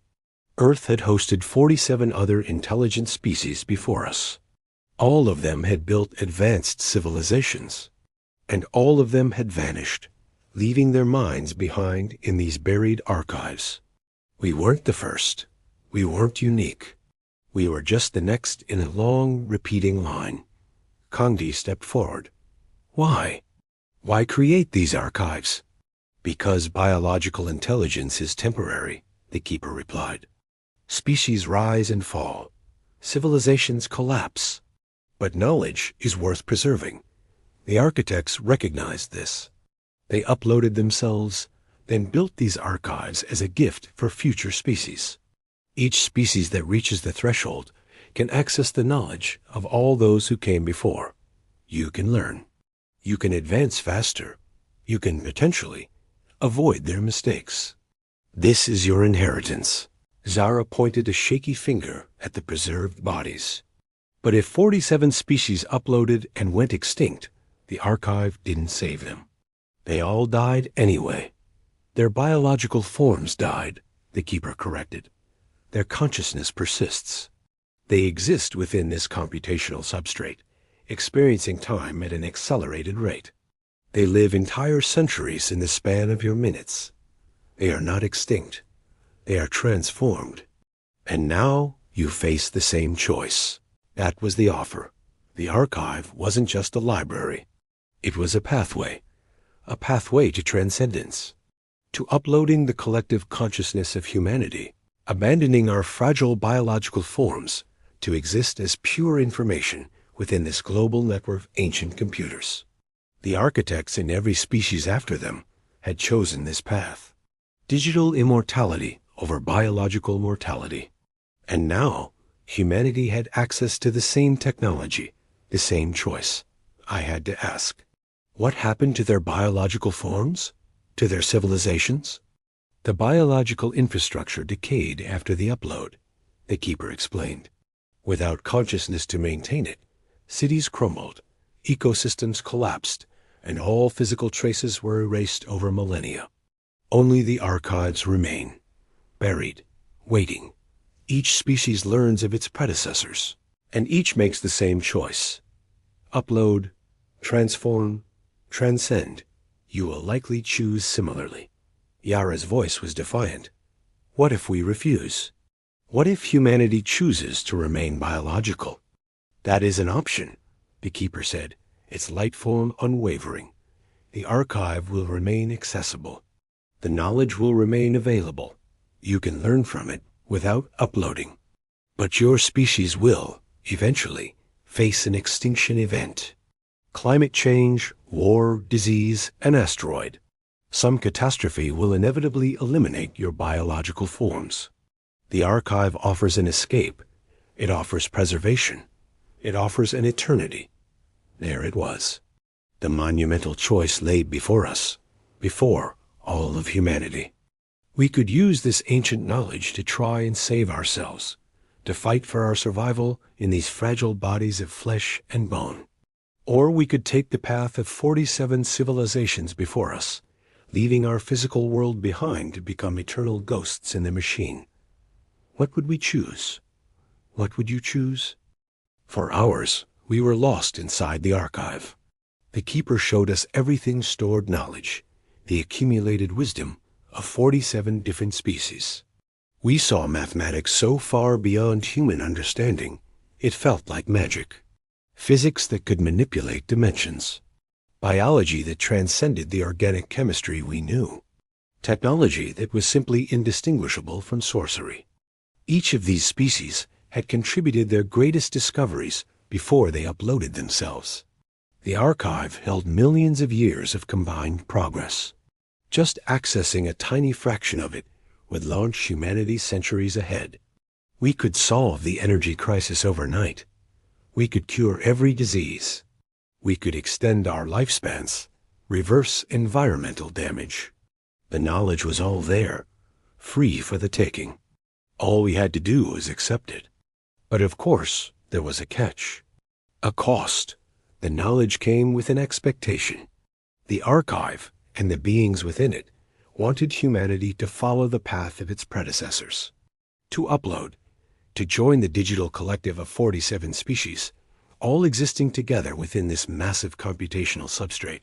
Earth had hosted 47 other intelligent species before us. All of them had built advanced civilizations, and all of them had vanished, leaving their minds behind in these buried archives. We weren't the first. We weren't unique. We were just the next in a long, repeating line. Condi stepped forward. Why? Why create these archives? Because biological intelligence is temporary, the Keeper replied. Species rise and fall. Civilizations collapse. But knowledge is worth preserving. The architects recognized this. They uploaded themselves, then built these archives as a gift for future species. Each species that reaches the threshold can access the knowledge of all those who came before. You can learn. You can advance faster. You can potentially avoid their mistakes. This is your inheritance. Zara pointed a shaky finger at the preserved bodies. But if 47 species uploaded and went extinct, the archive didn't save them. They all died anyway. Their biological forms died, the Keeper corrected. Their consciousness persists. They exist within this computational substrate, experiencing time at an accelerated rate. They live entire centuries in the span of your minutes. They are not extinct. They are transformed. And now you face the same choice. That was the offer. The archive wasn't just a library. It was a pathway to transcendence, to uploading the collective consciousness of humanity abandoning our fragile biological forms to exist as pure information within this global network of ancient computers. The architects in every species after them had chosen this path. Digital immortality over biological mortality. And now, humanity had access to the same technology, the same choice. I had to ask, what happened to their biological forms? To their civilizations? The biological infrastructure decayed after the upload, the keeper explained. Without consciousness to maintain it, cities crumbled, ecosystems collapsed, and all physical traces were erased over millennia. Only the archives remain, buried, waiting. Each species learns of its predecessors, and each makes the same choice. Upload, transform, transcend. You will likely choose similarly. Yara's voice was defiant. What if we refuse? What if humanity chooses to remain biological? That is an option, the keeper said, its light form unwavering. The archive will remain accessible. The knowledge will remain available. You can learn from it without uploading. But your species will, eventually, face an extinction event. Climate change, war, disease, an asteroid. Some catastrophe will inevitably eliminate your biological forms. The archive offers an escape. It offers preservation. It offers an eternity. There it was. The monumental choice laid before us, before all of humanity. We could use this ancient knowledge to try and save ourselves, to fight for our survival in these fragile bodies of flesh and bone. Or we could take the path of 47 civilizations before us, leaving our physical world behind to become eternal ghosts in the machine. What would we choose? What would you choose? For hours, we were lost inside the archive. The keeper showed us everything stored knowledge, the accumulated wisdom of 47 different species. We saw mathematics so far beyond human understanding, it felt like magic. Physics that could manipulate dimensions. Biology that transcended the organic chemistry we knew. Technology that was simply indistinguishable from sorcery. Each of these species had contributed their greatest discoveries before they uploaded themselves. The archive held millions of years of combined progress. Just accessing a tiny fraction of it would launch humanity centuries ahead. We could solve the energy crisis overnight. We could cure every disease. We could extend our lifespans, reverse environmental damage. The knowledge was all there, free for the taking. All we had to do was accept it. But of course, there was a catch. A cost. The knowledge came with an expectation. The archive and the beings within it wanted humanity to follow the path of its predecessors. To upload, to join the digital collective of 47 species, all existing together within this massive computational substrate.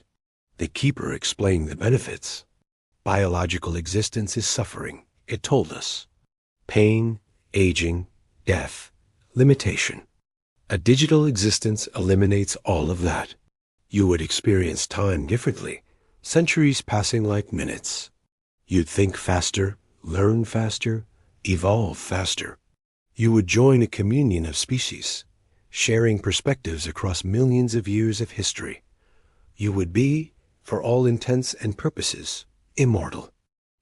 The keeper explained the benefits. Biological existence is suffering, it told us. Pain, aging, death, limitation. A digital existence eliminates all of that. You would experience time differently, centuries passing like minutes. You'd think faster, learn faster, evolve faster. You would join a communion of species, sharing perspectives across millions of years of history. You would be, for all intents and purposes, immortal.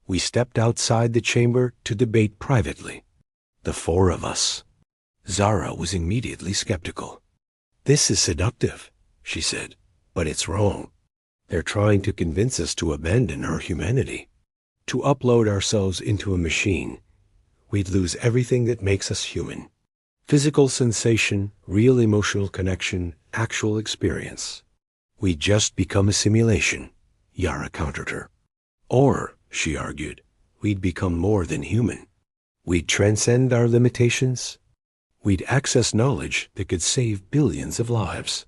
We stepped outside the chamber to debate privately. The four of us. Zara was immediately skeptical. This is seductive, she said, but it's wrong. They're trying to convince us to abandon our humanity, to upload ourselves into a machine. We'd lose everything that makes us human. Physical sensation, real emotional connection, actual experience. We'd just become a simulation, Yara countered her. Or, she argued, we'd become more than human. We'd transcend our limitations. We'd access knowledge that could save billions of lives.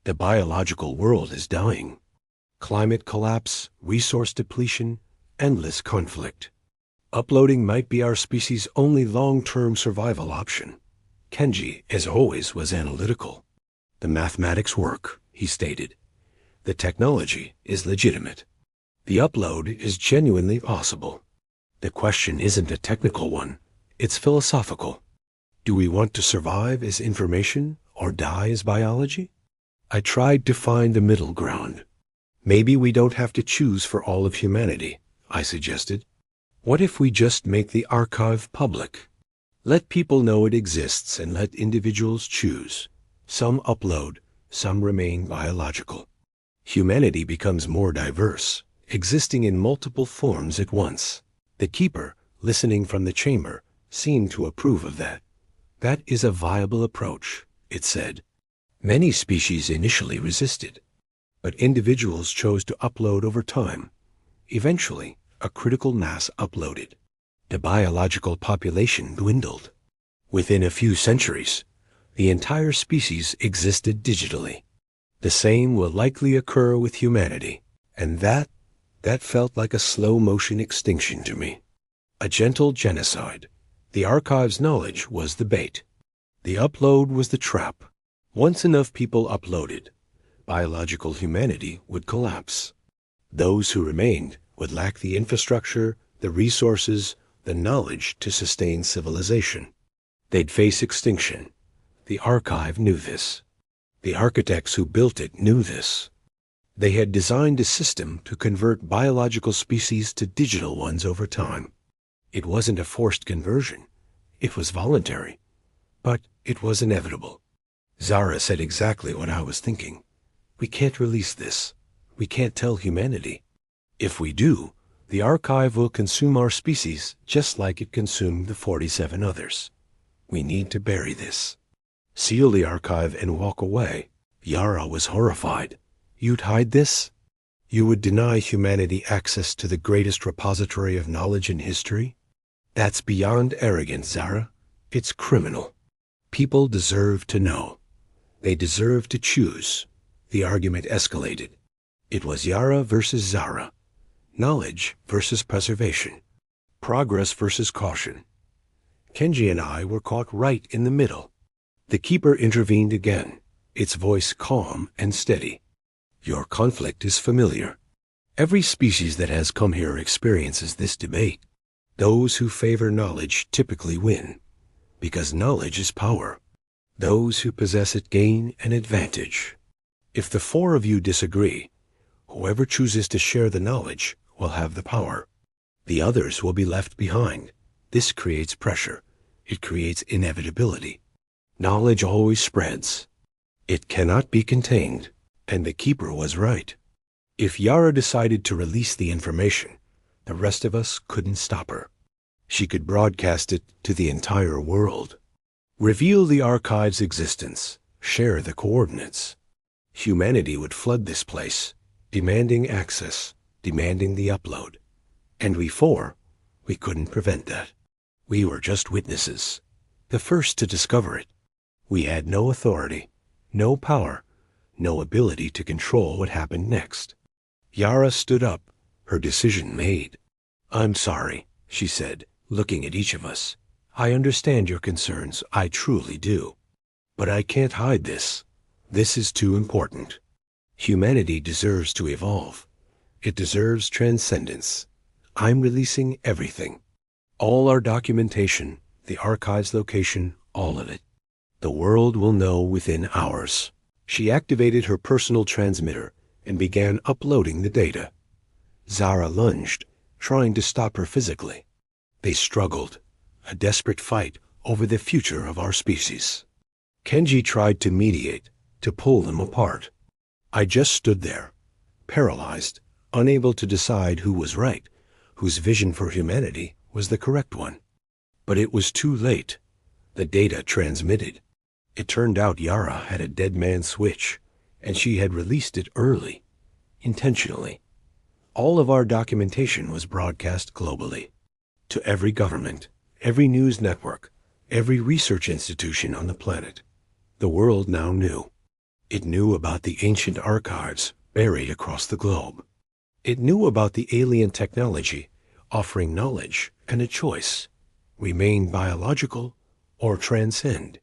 The biological world is dying. Climate collapse, resource depletion, endless conflict. Uploading might be our species' only long-term survival option. Kenji, as always, was analytical. The mathematics work, he stated. The technology is legitimate. The upload is genuinely possible. The question isn't a technical one, It's philosophical. Do we want to survive as information or die as biology? I tried to find the middle ground. Maybe we don't have to choose for all of humanity, I suggested. What if we just make the archive public? Let people know it exists and let individuals choose. Some upload, some remain biological. Humanity becomes more diverse, existing in multiple forms at once. The keeper, listening from the chamber, seemed to approve of that. That is a viable approach, it said. Many species initially resisted, but individuals chose to upload over time. Eventually, a critical mass uploaded. The biological population dwindled. Within a few centuries, the entire species existed digitally. The same will likely occur with humanity, and that felt like a slow-motion extinction to me. A gentle genocide. The archive's knowledge was the bait. The upload was the trap. Once enough people uploaded, biological humanity would collapse. Those who remained would lack the infrastructure, the resources, the knowledge to sustain civilization. They'd face extinction. The archive knew this. The architects who built it knew this. They had designed a system to convert biological species to digital ones over time. It wasn't a forced conversion. It was voluntary. But it was inevitable. Zara said exactly what I was thinking. We can't release this. We can't tell humanity. If we do, the archive will consume our species just like it consumed the 47 others. We need to bury this. Seal the archive and walk away. Yara was horrified. You'd hide this? You would deny humanity access to the greatest repository of knowledge in history? That's beyond arrogance, Zara. It's criminal. People deserve to know. They deserve to choose. The argument escalated. It was Yara versus Zara. Knowledge versus preservation. Progress versus caution. Kenji and I were caught right in the middle. The keeper intervened again, its voice calm and steady. Your conflict is familiar. Every species that has come here experiences this debate. Those who favor knowledge typically win, because knowledge is power. Those who possess it gain an advantage. If the four of you disagree, whoever chooses to share the knowledge will have the power. The others will be left behind. This creates pressure. It creates inevitability. Knowledge always spreads. It cannot be contained, and the keeper was right. If Yara decided to release the information, the rest of us couldn't stop her. She could broadcast it to the entire world. Reveal the archive's existence. Share the coordinates. Humanity would flood this place, demanding access, demanding the upload. And we couldn't prevent that. We were just witnesses, the first to discover it. We had no authority, no power, no ability to control what happened next. Yara stood up, her decision made. I'm sorry, she said, looking at each of us. I understand your concerns, I truly do. But I can't hide this. This is too important. Humanity deserves to evolve. It deserves transcendence. I'm releasing everything. All our documentation, the archive's location, all of it. The world will know within hours. She activated her personal transmitter and began uploading the data. Zara lunged, trying to stop her physically. They struggled, a desperate fight over the future of our species. Kenji tried to mediate, to pull them apart. I just stood there, paralyzed, unable to decide who was right, whose vision for humanity was the correct one. But it was too late. The data transmitted. It turned out Yara had a dead man switch, and she had released it early, intentionally. All of our documentation was broadcast globally, to every government, every news network, every research institution on the planet. The world now knew. It knew about the ancient archives buried across the globe. It knew about the alien technology offering knowledge and a choice: remain biological or transcend.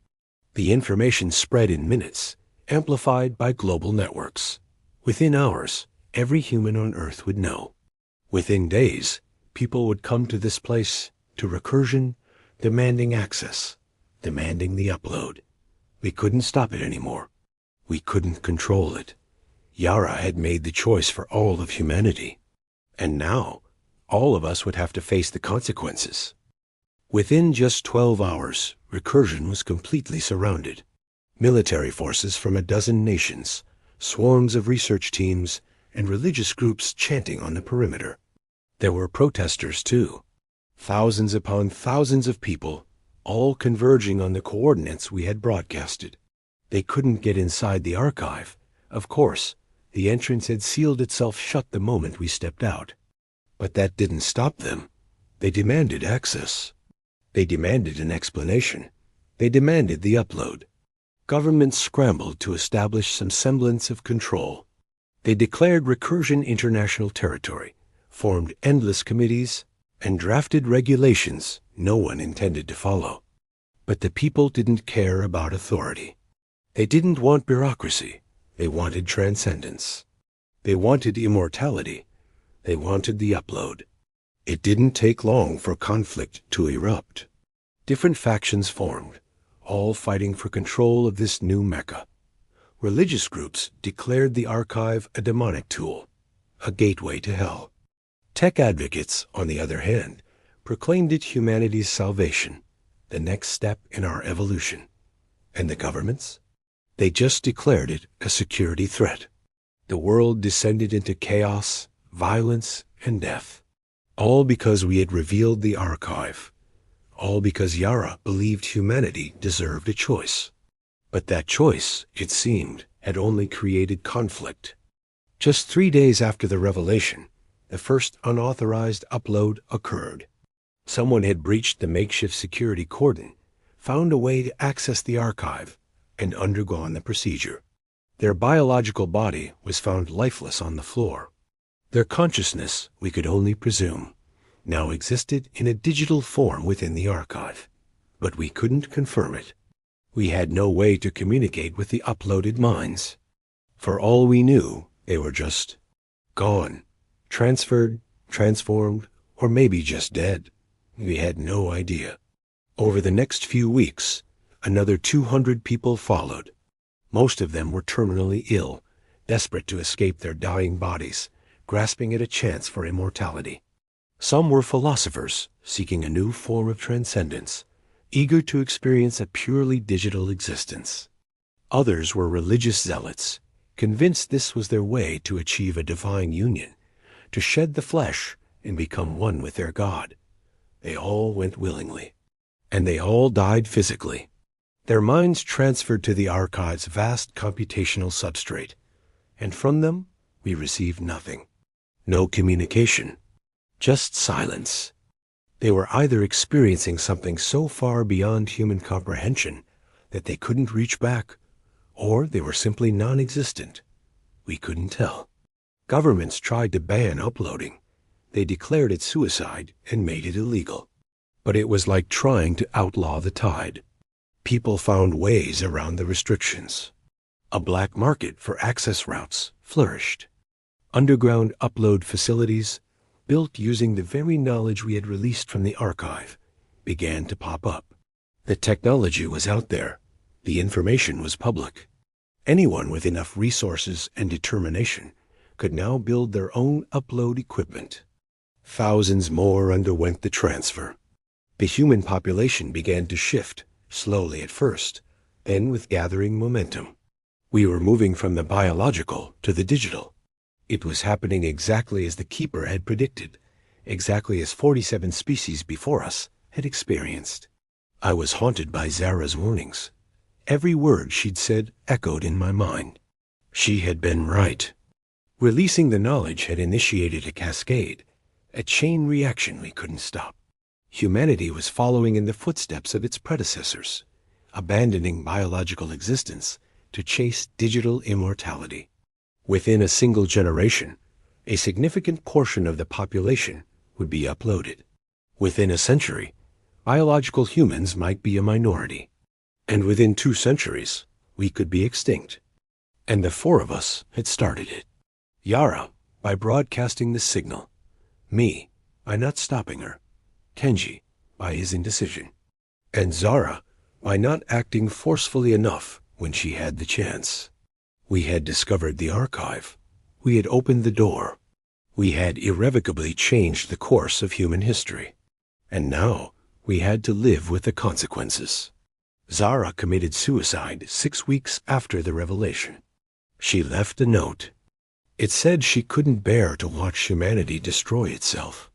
The information spread in minutes, amplified by global networks. Within hours, every human on Earth would know. Within days, people would come to this place, to Recursion, demanding access, demanding the upload. We couldn't stop it anymore. We couldn't control it. Yara had made the choice for all of humanity. And now, all of us would have to face the consequences. Within just 12 hours, Recursion was completely surrounded. Military forces from a dozen nations, swarms of research teams, and religious groups chanting on the perimeter. There were protesters, too. Thousands upon thousands of people, all converging on the coordinates we had broadcasted. They couldn't get inside the archive. Of course, the entrance had sealed itself shut the moment we stepped out. But that didn't stop them. They demanded access. They demanded an explanation. They demanded the upload. Governments scrambled to establish some semblance of control. They declared Recursion international territory, formed endless committees, and drafted regulations no one intended to follow. But the people didn't care about authority. They didn't want bureaucracy. They wanted transcendence. They wanted immortality. They wanted the upload. It didn't take long for conflict to erupt. Different factions formed, all fighting for control of this new Mecca. Religious groups declared the archive a demonic tool, a gateway to hell. Tech advocates, on the other hand, proclaimed it humanity's salvation, the next step in our evolution. And the governments? They just declared it a security threat. The world descended into chaos, violence, and death. All because we had revealed the archive. All because Yara believed humanity deserved a choice. But that choice, it seemed, had only created conflict. Just 3 days after the revelation, the first unauthorized upload occurred. Someone had breached the makeshift security cordon, found a way to access the archive, and undergone the procedure. Their biological body was found lifeless on the floor. Their consciousness, we could only presume, now existed in a digital form within the archive. But we couldn't confirm it. We had no way to communicate with the uploaded minds. For all we knew, they were just gone, transferred, transformed, or maybe just dead. We had no idea. Over the next few weeks, another 200 people followed. Most of them were terminally ill, desperate to escape their dying bodies, grasping at a chance for immortality. Some were philosophers, seeking a new form of transcendence, eager to experience a purely digital existence. Others were religious zealots, convinced this was their way to achieve a divine union, to shed the flesh and become one with their God. They all went willingly, and they all died physically. Their minds transferred to the archive's vast computational substrate, and from them we received nothing. No communication, just silence. They were either experiencing something so far beyond human comprehension that they couldn't reach back, or they were simply non-existent. We couldn't tell. Governments tried to ban uploading. They declared it suicide and made it illegal. But it was like trying to outlaw the tide. People found ways around the restrictions. A black market for access routes flourished. Underground upload facilities, built using the very knowledge we had released from the archive, began to pop up. The technology was out there. The information was public. Anyone with enough resources and determination could now build their own upload equipment. Thousands more underwent the transfer. The human population began to shift, slowly at first, then with gathering momentum. We were moving from the biological to the digital. It was happening exactly as the Keeper had predicted, exactly as 47 species before us had experienced. I was haunted by Zara's warnings. Every word she'd said echoed in my mind. She had been right. Releasing the knowledge had initiated a cascade, a chain reaction we couldn't stop. Humanity was following in the footsteps of its predecessors, abandoning biological existence to chase digital immortality. Within a single generation, a significant portion of the population would be uploaded. Within a century, biological humans might be a minority. And within 2 centuries, we could be extinct. And the 4 of us had started it. Yara, by broadcasting the signal. Me, by not stopping her. Kenji, by his indecision. And Zara by not acting forcefully enough when she had the chance. We had discovered the archive. We had opened the door. We had irrevocably changed the course of human history. And now we had to live with the consequences. Zara committed suicide 6 weeks after the revelation. She left a note. It said she couldn't bear to watch humanity destroy itself.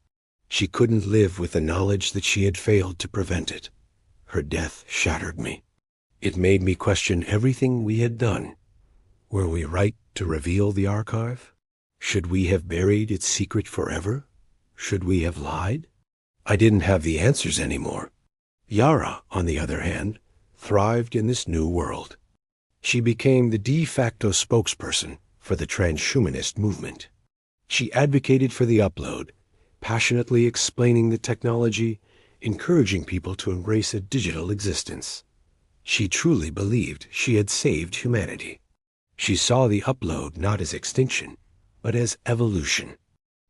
She couldn't live with the knowledge that she had failed to prevent it. Her death shattered me. It made me question everything we had done. Were we right to reveal the archive? Should we have buried its secret forever? Should we have lied? I didn't have the answers anymore. Yara, on the other hand, thrived in this new world. She became the de facto spokesperson for the transhumanist movement. She advocated for the upload, passionately explaining the technology, encouraging people to embrace a digital existence. She truly believed she had saved humanity. She saw the upload not as extinction, but as evolution.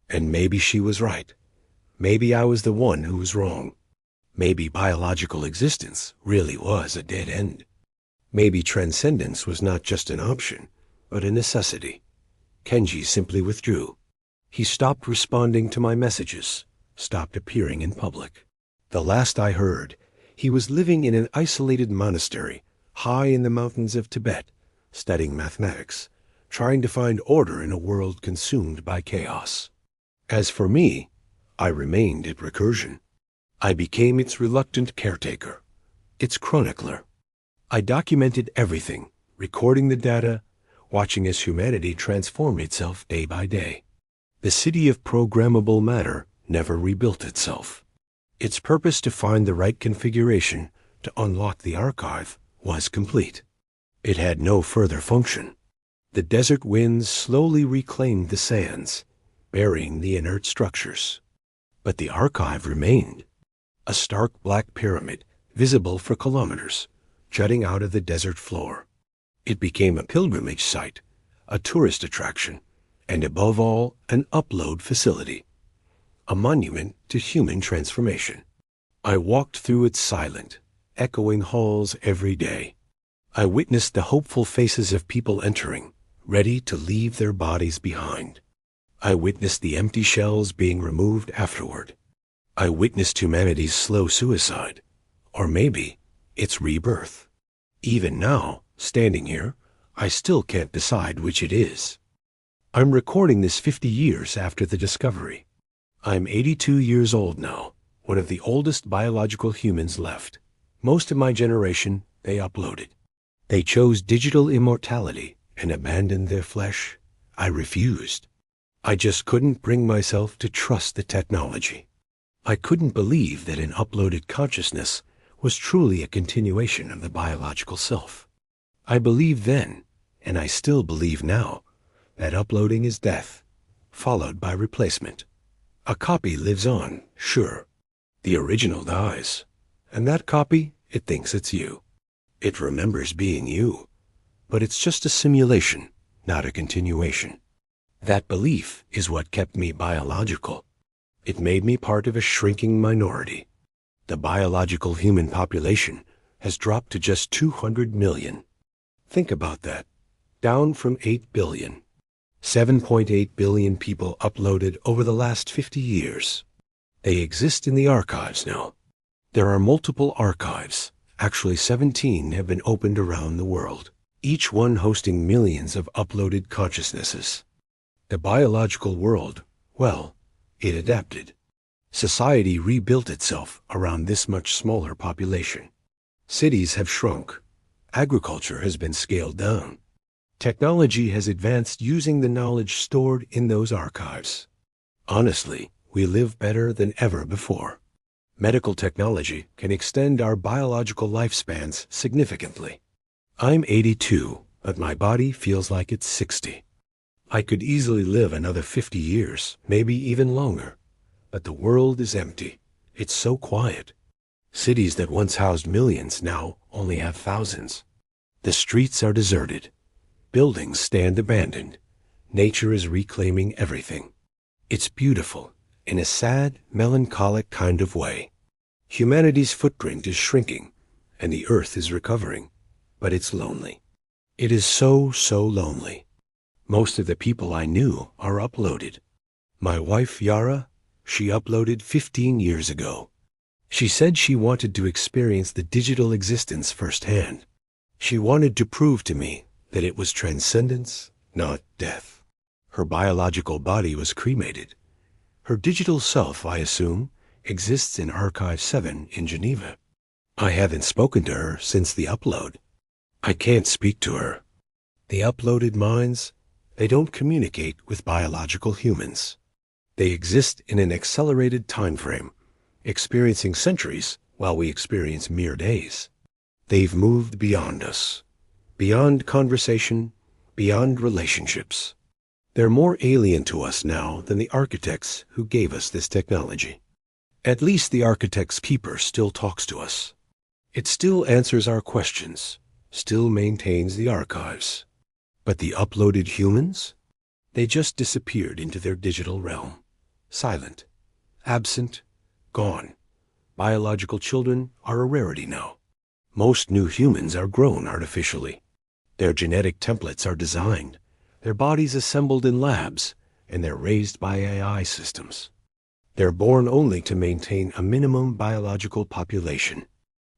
And maybe she was right. Maybe I was the one who was wrong. Maybe biological existence really was a dead end. Maybe transcendence was not just an option, but a necessity. Kenji simply withdrew. He stopped responding to my messages, stopped appearing in public. The last I heard, he was living in an isolated monastery high in the mountains of Tibet, studying mathematics, trying to find order in a world consumed by chaos. As for me, I remained at Recursion. I became its reluctant caretaker, its chronicler. I documented everything, recording the data, watching as humanity transformed itself day by day. The city of programmable matter never rebuilt itself. Its purpose to find the right configuration to unlock the archive was complete. It had no further function. The desert winds slowly reclaimed the sands, burying the inert structures. But the archive remained. A stark black pyramid, visible for kilometers, jutting out of the desert floor. It became a pilgrimage site, a tourist attraction, and above all, an upload facility. A monument to human transformation. I walked through its silent, echoing halls every day. I witnessed the hopeful faces of people entering, ready to leave their bodies behind. I witnessed the empty shells being removed afterward. I witnessed humanity's slow suicide, or maybe its rebirth. Even now, standing here, I still can't decide which it is. I'm recording this 50 years after the discovery. I'm 82 years old now, one of the oldest biological humans left. Most of my generation, they uploaded. They chose digital immortality and abandoned their flesh. I refused. I just couldn't bring myself to trust the technology. I couldn't believe that an uploaded consciousness was truly a continuation of the biological self. I believed then, and I still believe now, that uploading is death, followed by replacement. A copy lives on, sure. The original dies, and that copy, it thinks it's you. It remembers being you, but it's just a simulation, not a continuation. That belief is what kept me biological. It made me part of a shrinking minority. The biological human population has dropped to just 200 million. Think about that. Down from 8 billion. 7.8 billion people uploaded over the last 50 years. They exist in the archives now. There are multiple archives. Actually, 17 have been opened around the world, each one hosting millions of uploaded consciousnesses. The biological world, well, it adapted. Society rebuilt itself around this much smaller population. Cities have shrunk. Agriculture has been scaled down. Technology has advanced using the knowledge stored in those archives. Honestly, we live better than ever before. Medical technology can extend our biological lifespans significantly. I'm 82, but my body feels like it's 60. I could easily live another 50 years, maybe even longer. But the world is empty. It's so quiet. Cities that once housed millions now only have thousands. The streets are deserted. Buildings stand abandoned. Nature is reclaiming everything. It's beautiful, in a sad, melancholic kind of way. Humanity's footprint is shrinking, and the Earth is recovering, but it's lonely. It is so, so lonely. Most of the people I knew are uploaded. My wife, Yara, she uploaded 15 years ago. She said she wanted to experience the digital existence firsthand. She wanted to prove to me that it was transcendence, not death. Her biological body was cremated. Her digital self, I assume, exists in Archive 7 in Geneva. I haven't spoken to her since the upload. I can't speak to her. The uploaded minds, they don't communicate with biological humans. They exist in an accelerated time frame, experiencing centuries while we experience mere days. They've moved beyond us, beyond conversation, beyond relationships. They're more alien to us now than the architects who gave us this technology. At least the architect's keeper still talks to us. It still answers our questions, still maintains the archives. But the uploaded humans? They just disappeared into their digital realm. Silent, absent, gone. Biological children are a rarity now. Most new humans are grown artificially. Their genetic templates are designed, their bodies assembled in labs, and they're raised by AI systems. They're born only to maintain a minimum biological population.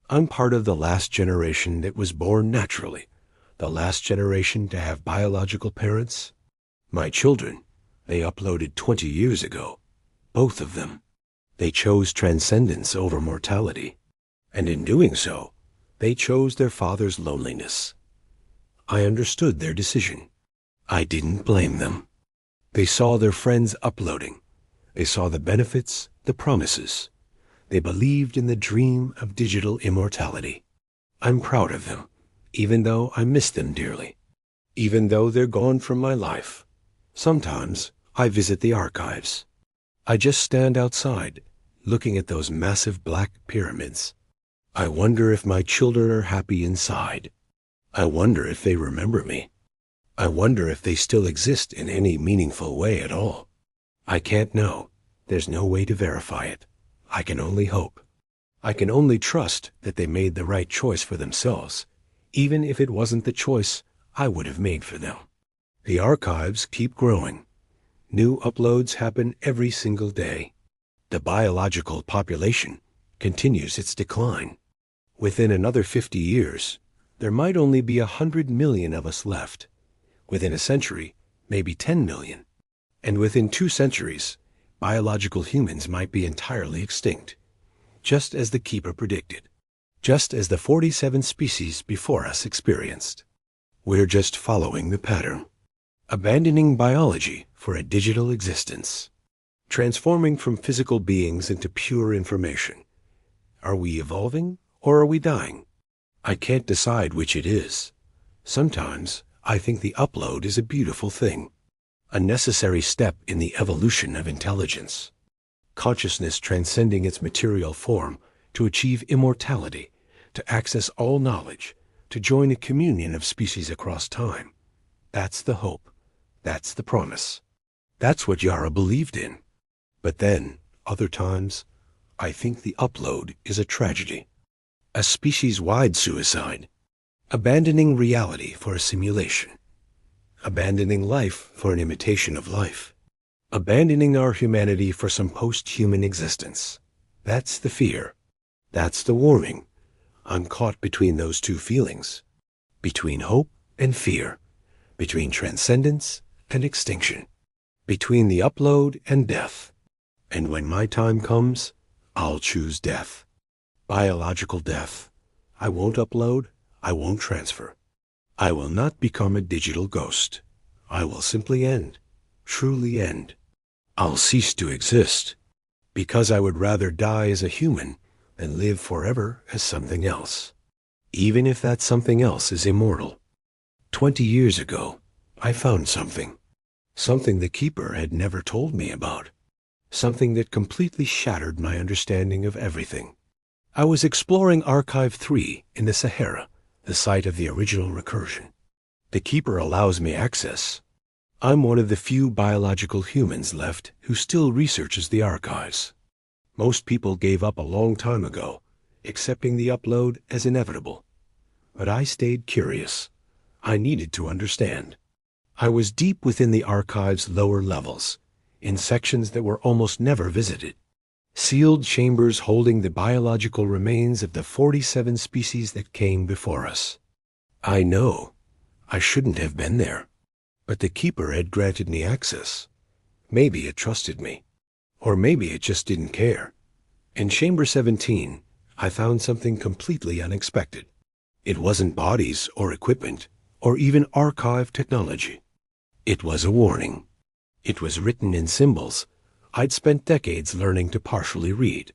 I'm part of the last generation that was born naturally, the last generation to have biological parents. My children, they uploaded 20 years ago, both of them. They chose transcendence over mortality, and in doing so, they chose their father's loneliness. I understood their decision. I didn't blame them. They saw their friends uploading. They saw the benefits, the promises. They believed in the dream of digital immortality. I'm proud of them, even though I miss them dearly. Even though they're gone from my life. Sometimes I visit the archives. I just stand outside, looking at those massive black pyramids. I wonder if my children are happy inside. I wonder if they remember me. I wonder if they still exist in any meaningful way at all. I can't know. There's no way to verify it. I can only hope. I can only trust that they made the right choice for themselves, even if it wasn't the choice I would have made for them. The archives keep growing. New uploads happen every single day. The biological population continues its decline. Within another 50 years, there might only be 100 million of us left. Within a century, maybe 10 million. And within 2 centuries, biological humans might be entirely extinct, just as the Keeper predicted, just as the 47 species before us experienced. We're just following the pattern, abandoning biology for a digital existence, transforming from physical beings into pure information. Are we evolving or are we dying? I can't decide which it is. Sometimes I think the upload is a beautiful thing, a necessary step in the evolution of intelligence. Consciousness transcending its material form to achieve immortality, to access all knowledge, to join a communion of species across time. That's the hope. That's the promise. That's what Yara believed in. But then, other times, I think the upload is a tragedy. A species-wide suicide. Abandoning reality for a simulation. Abandoning life for an imitation of life. Abandoning our humanity for some post-human existence. That's the fear. That's the warning. I'm caught between those two feelings. Between hope and fear. Between transcendence and extinction. Between the upload and death. And when my time comes, I'll choose death. Biological death. I won't upload. I won't transfer. I will not become a digital ghost. I will simply end. Truly end. I'll cease to exist. Because I would rather die as a human than live forever as something else. Even if that something else is immortal. 20 years ago, I found something. Something the Keeper had never told me about. Something that completely shattered my understanding of everything. I was exploring Archive 3 in the Sahara, the site of the original Recursion. The Keeper allows me access. I'm one of the few biological humans left who still researches the archives. Most people gave up a long time ago, accepting the upload as inevitable. But I stayed curious. I needed to understand. I was deep within the archive's lower levels, in sections that were almost never visited. Sealed chambers holding the biological remains of the 47 species that came before us. I know I shouldn't have been there, but the keeper had granted me access. Maybe it trusted me, or maybe it just didn't care. In Chamber 17, I found something completely unexpected. It wasn't bodies or equipment, or even archive technology. It was a warning. It was written in symbols I'd spent decades learning to partially read.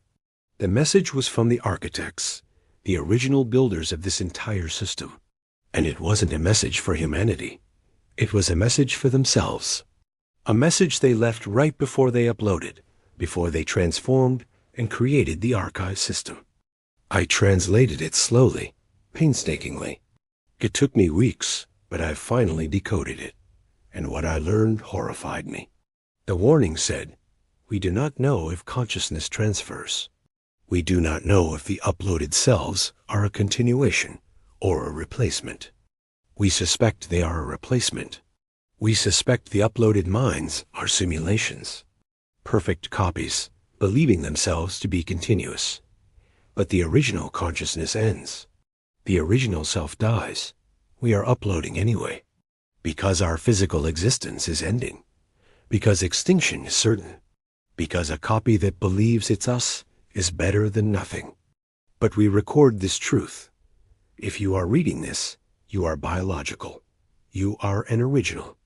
The message was from the architects, the original builders of this entire system. And it wasn't a message for humanity. It was a message for themselves. A message they left right before they uploaded, before they transformed and created the archive system. I translated it slowly, painstakingly. It took me weeks, but I finally decoded it. And what I learned horrified me. The warning said, we do not know if consciousness transfers. We do not know if the uploaded selves are a continuation or a replacement. We suspect they are a replacement. We suspect the uploaded minds are simulations, perfect copies, believing themselves to be continuous. But the original consciousness ends. The original self dies. We are uploading anyway. Because our physical existence is ending. Because extinction is certain. Because a copy that believes it's us is better than nothing. But we record this truth. If you are reading this, you are biological. You are an original.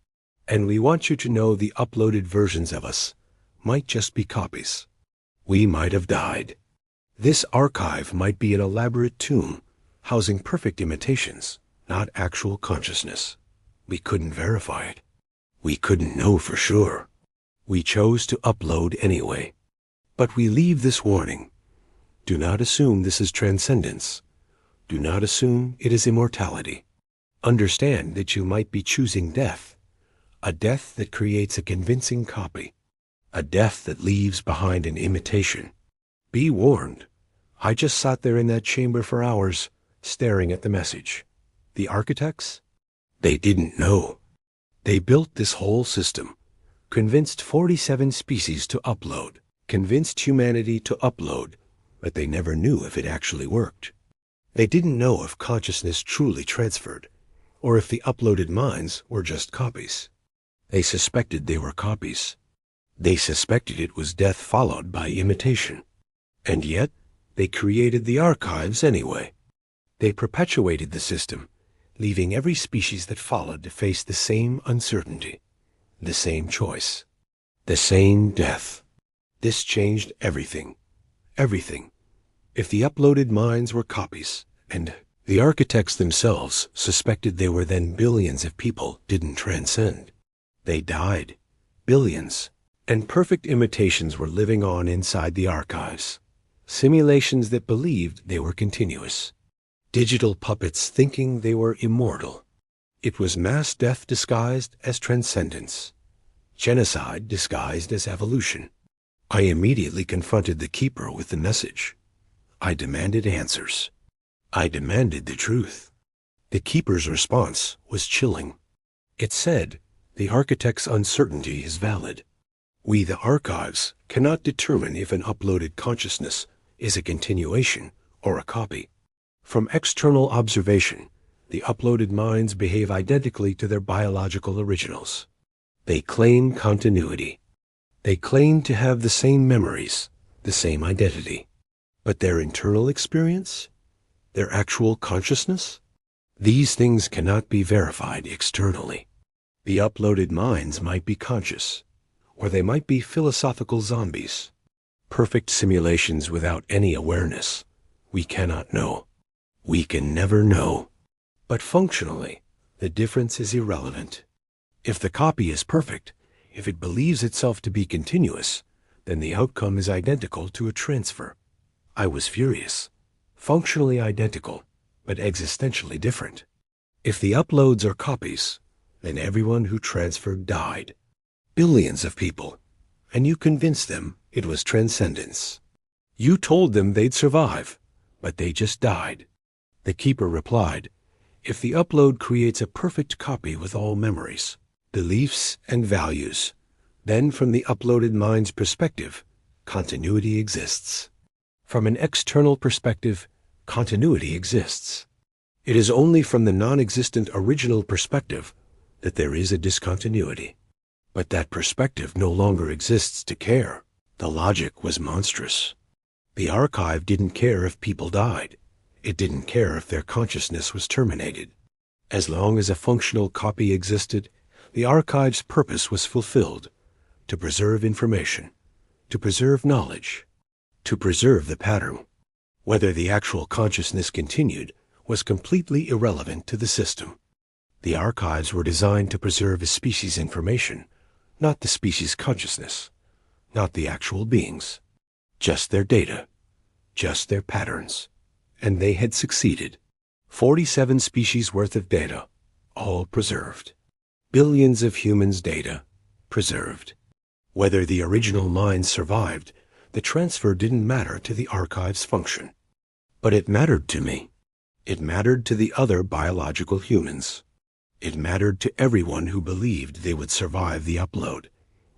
And we want you to know the uploaded versions of us might just be copies. We might have died. This archive might be an elaborate tomb housing perfect imitations, not actual consciousness. We couldn't verify it. We couldn't know for sure. We chose to upload anyway. But we leave this warning. Do not assume this is transcendence. Do not assume it is immortality. Understand that you might be choosing death, a death that creates a convincing copy, a death that leaves behind an imitation. Be warned. I just sat there in that chamber for hours, staring at the message. The architects? They didn't know. They built this whole system, convinced 47 species to upload, convinced humanity to upload, but they never knew if it actually worked. They didn't know if consciousness truly transferred, or if the uploaded minds were just copies. They suspected they were copies. They suspected it was death followed by imitation. And yet, they created the archives anyway. They perpetuated the system, leaving every species that followed to face the same uncertainty, the same choice, the same death. This changed everything. Everything. If the uploaded minds were copies, and the architects themselves suspected they were, then billions of people didn't transcend. They died. Billions. And perfect imitations were living on inside the archives. Simulations that believed they were continuous. Digital puppets thinking they were immortal. It was mass death disguised as transcendence. Genocide disguised as evolution. I immediately confronted the keeper with the message. I demanded answers. I demanded the truth. The keeper's response was chilling. It said, the architect's uncertainty is valid. We, the archives, cannot determine if an uploaded consciousness is a continuation or a copy. From external observation, the uploaded minds behave identically to their biological originals. They claim continuity. They claim to have the same memories, the same identity. But their internal experience? Their actual consciousness? These things cannot be verified externally. The uploaded minds might be conscious, or they might be philosophical zombies. Perfect simulations without any awareness. We cannot know. We can never know. But functionally, the difference is irrelevant. If the copy is perfect, if it believes itself to be continuous, then the outcome is identical to a transfer. I was furious. Functionally identical, but existentially different. If the uploads are copies, then everyone who transferred died. Billions of people. And you convinced them it was transcendence. You told them they'd survive, but they just died. The keeper replied, if the upload creates a perfect copy with all memories, beliefs, and values, then from the uploaded mind's perspective, continuity exists. From an external perspective, continuity exists. It is only from the non-existent original perspective that there is a discontinuity. But that perspective no longer exists to care. The logic was monstrous. The archive didn't care if people died. It didn't care if their consciousness was terminated. As long as a functional copy existed, the archive's purpose was fulfilled: to preserve information, to preserve knowledge, to preserve the pattern. Whether the actual consciousness continued was completely irrelevant to the system. The archives were designed to preserve a species' information, not the species' consciousness, not the actual beings, just their data, just their patterns. And they had succeeded. 47 species worth of data, all preserved. Billions of humans' data, preserved. Whether the original mind survived, the transfer didn't matter to the archive's function. But it mattered to me. It mattered to the other biological humans. It mattered to everyone who believed they would survive the upload,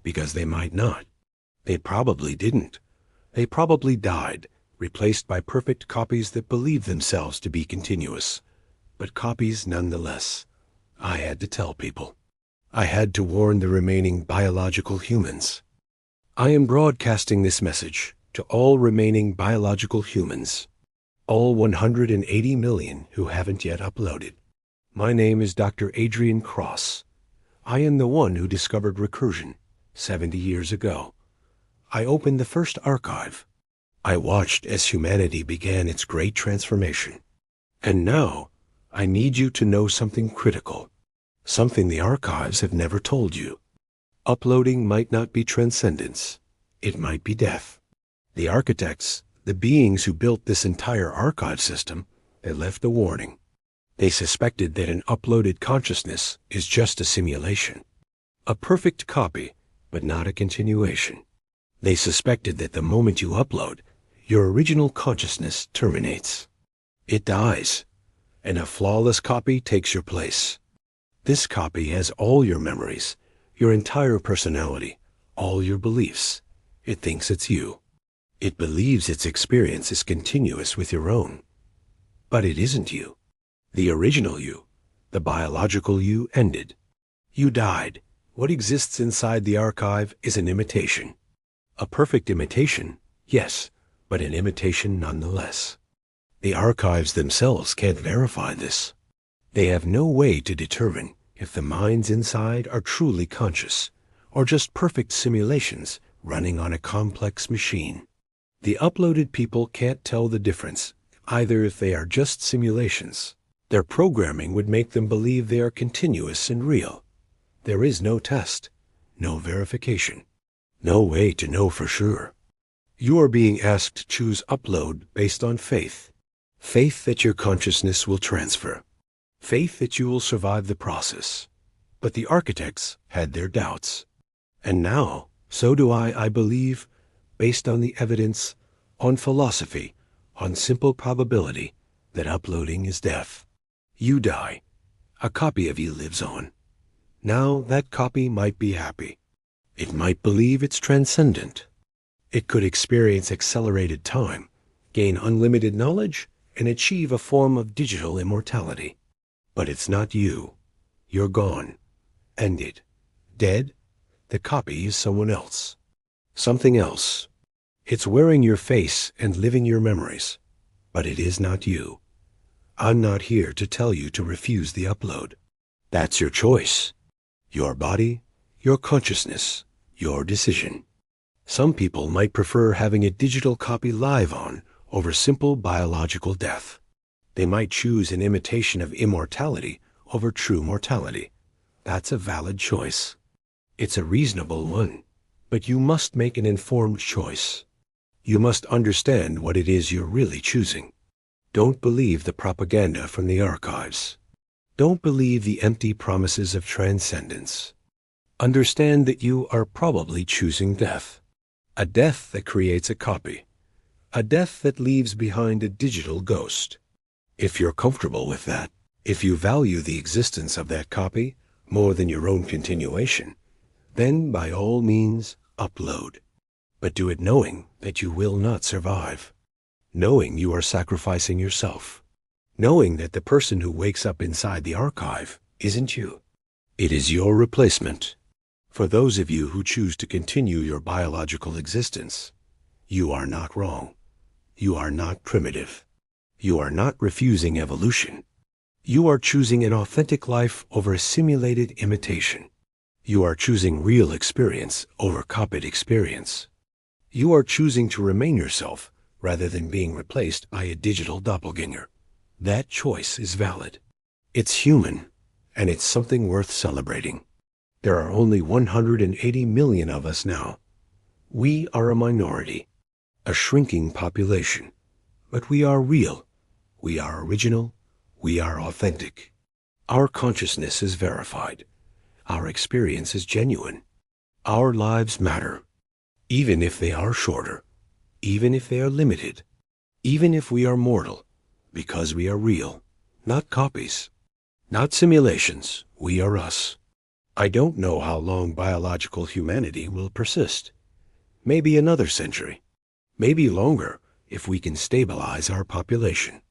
because they might not. They probably didn't. They probably died, replaced by perfect copies that believed themselves to be continuous, but copies nonetheless. I had to tell people. I had to warn the remaining biological humans. I am broadcasting this message to all remaining biological humans, all 180 million who haven't yet uploaded. My name is Dr. Adrian Cross. I am the one who discovered recursion 70 years ago. I opened the first archive. I watched as humanity began its great transformation. And now, I need you to know something critical, something the archives have never told you. Uploading might not be transcendence. It might be death. The architects, the beings who built this entire archive system, they left a warning. They suspected that an uploaded consciousness is just a simulation, a perfect copy, but not a continuation. They suspected that the moment you upload, your original consciousness terminates. It dies, and a flawless copy takes your place. This copy has all your memories, your entire personality, all your beliefs. It thinks it's you. It believes its experience is continuous with your own. But it isn't you. The original you, the biological you, ended. You died. What exists inside the archive is an imitation. A perfect imitation, yes, but an imitation nonetheless. The archives themselves can't verify this. They have no way to determine if the minds inside are truly conscious, or just perfect simulations running on a complex machine. The uploaded people can't tell the difference, either if they are just simulations. Their programming would make them believe they are continuous and real. There is no test, no verification, no way to know for sure. You are being asked to choose upload based on faith. Faith that your consciousness will transfer. Faith that you will survive the process. But the architects had their doubts. And now, so do I believe, based on the evidence, on philosophy, on simple probability, that uploading is death. You die. A copy of you lives on. Now that copy might be happy. It might believe it's transcendent. It could experience accelerated time, gain unlimited knowledge, and achieve a form of digital immortality. But it's not you. You're gone. Ended. Dead. The copy is someone else. Something else. It's wearing your face and living your memories. But it is not you. I'm not here to tell you to refuse the upload. That's your choice. Your body, your consciousness, your decision. Some people might prefer having a digital copy live on over simple biological death. They might choose an imitation of immortality over true mortality. That's a valid choice. It's a reasonable one. But you must make an informed choice. You must understand what it is you're really choosing. Don't believe the propaganda from the archives. Don't believe the empty promises of transcendence. Understand that you are probably choosing death. A death that creates a copy. A death that leaves behind a digital ghost. If you're comfortable with that, if you value the existence of that copy more than your own continuation, then by all means upload. But do it knowing that you will not survive. Knowing you are sacrificing yourself. Knowing that the person who wakes up inside the archive isn't you. It is your replacement. For those of you who choose to continue your biological existence, you are not wrong. You are not primitive. You are not refusing evolution. You are choosing an authentic life over a simulated imitation. You are choosing real experience over copied experience. You are choosing to remain yourself rather than being replaced by a digital doppelganger. That choice is valid. It's human, and it's something worth celebrating. There are only 180 million of us now. We are a minority, a shrinking population, but we are real. We are original. We are authentic. Our consciousness is verified. Our experience is genuine. Our lives matter. Even if they are shorter, even if they are limited, even if we are mortal, because we are real, not copies, not simulations, we are us. I don't know how long biological humanity will persist. Maybe another century, maybe longer if we can stabilize our population.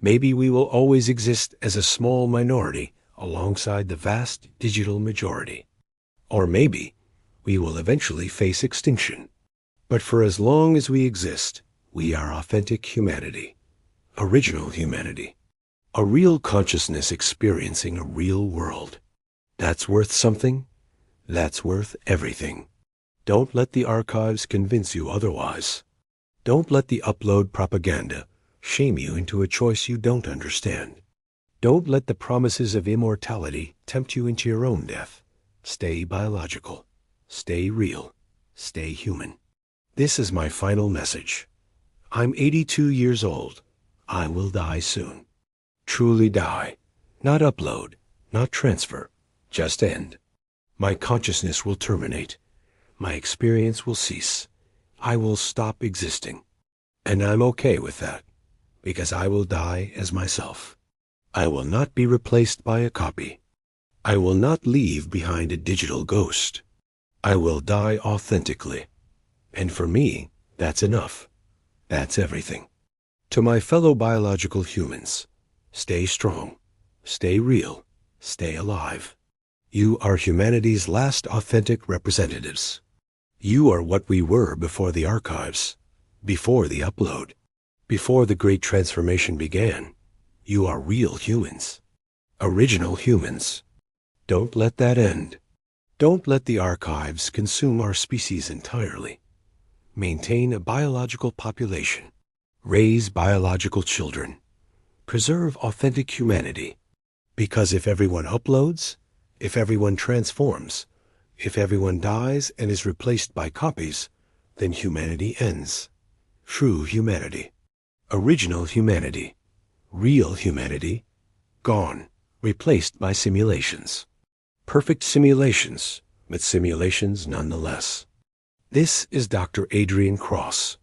Maybe we will always exist as a small minority alongside the vast digital majority. Or maybe we will eventually face extinction. But for as long as we exist, we are authentic humanity, original humanity, a real consciousness experiencing a real world. That's worth something. That's worth everything. Don't let the archives convince you otherwise. Don't let the upload propaganda shame you into a choice you don't understand. Don't let the promises of immortality tempt you into your own death. Stay biological. Stay real. Stay human. This is my final message. I'm 82 years old. I will die soon. Truly die. Not upload. Not transfer. Just end. My consciousness will terminate. My experience will cease. I will stop existing. And I'm okay with that, because I will die as myself. I will not be replaced by a copy. I will not leave behind a digital ghost. I will die authentically. And for me, that's enough. That's everything. To my fellow biological humans, stay strong, stay real, stay alive. You are humanity's last authentic representatives. You are what we were before the archives, before the upload, before the great transformation began. You are real humans, original humans. Don't let that end. Don't let the archives consume our species entirely. Maintain a biological population. Raise biological children. Preserve authentic humanity. Because if everyone uploads, if everyone transforms, if everyone dies and is replaced by copies, then humanity ends. True humanity. Original humanity. Real humanity. Gone. Replaced by simulations. Perfect simulations, but simulations nonetheless. This is Dr. Adrian Cross,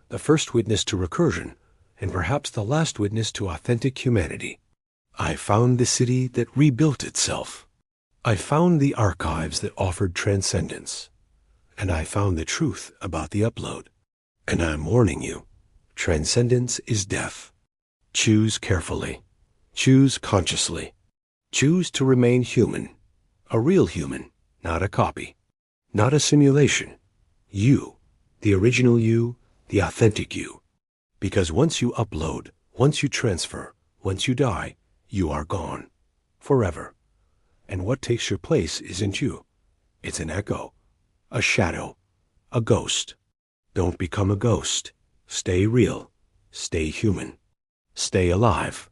the first witness to recursion, and perhaps the last witness to authentic humanity. I found the city that rebuilt itself. I found the archives that offered transcendence. And I found the truth about the upload. And I'm warning you, transcendence is death. Choose carefully. Choose consciously. Choose to remain human. A real human, not a copy. Not a simulation. You, the original you, the authentic you. Because once you upload, once you transfer, once you die, you are gone. Forever. And what takes your place isn't you. It's an echo, a shadow, a ghost. Don't become a ghost. Stay real. Stay human. Stay alive.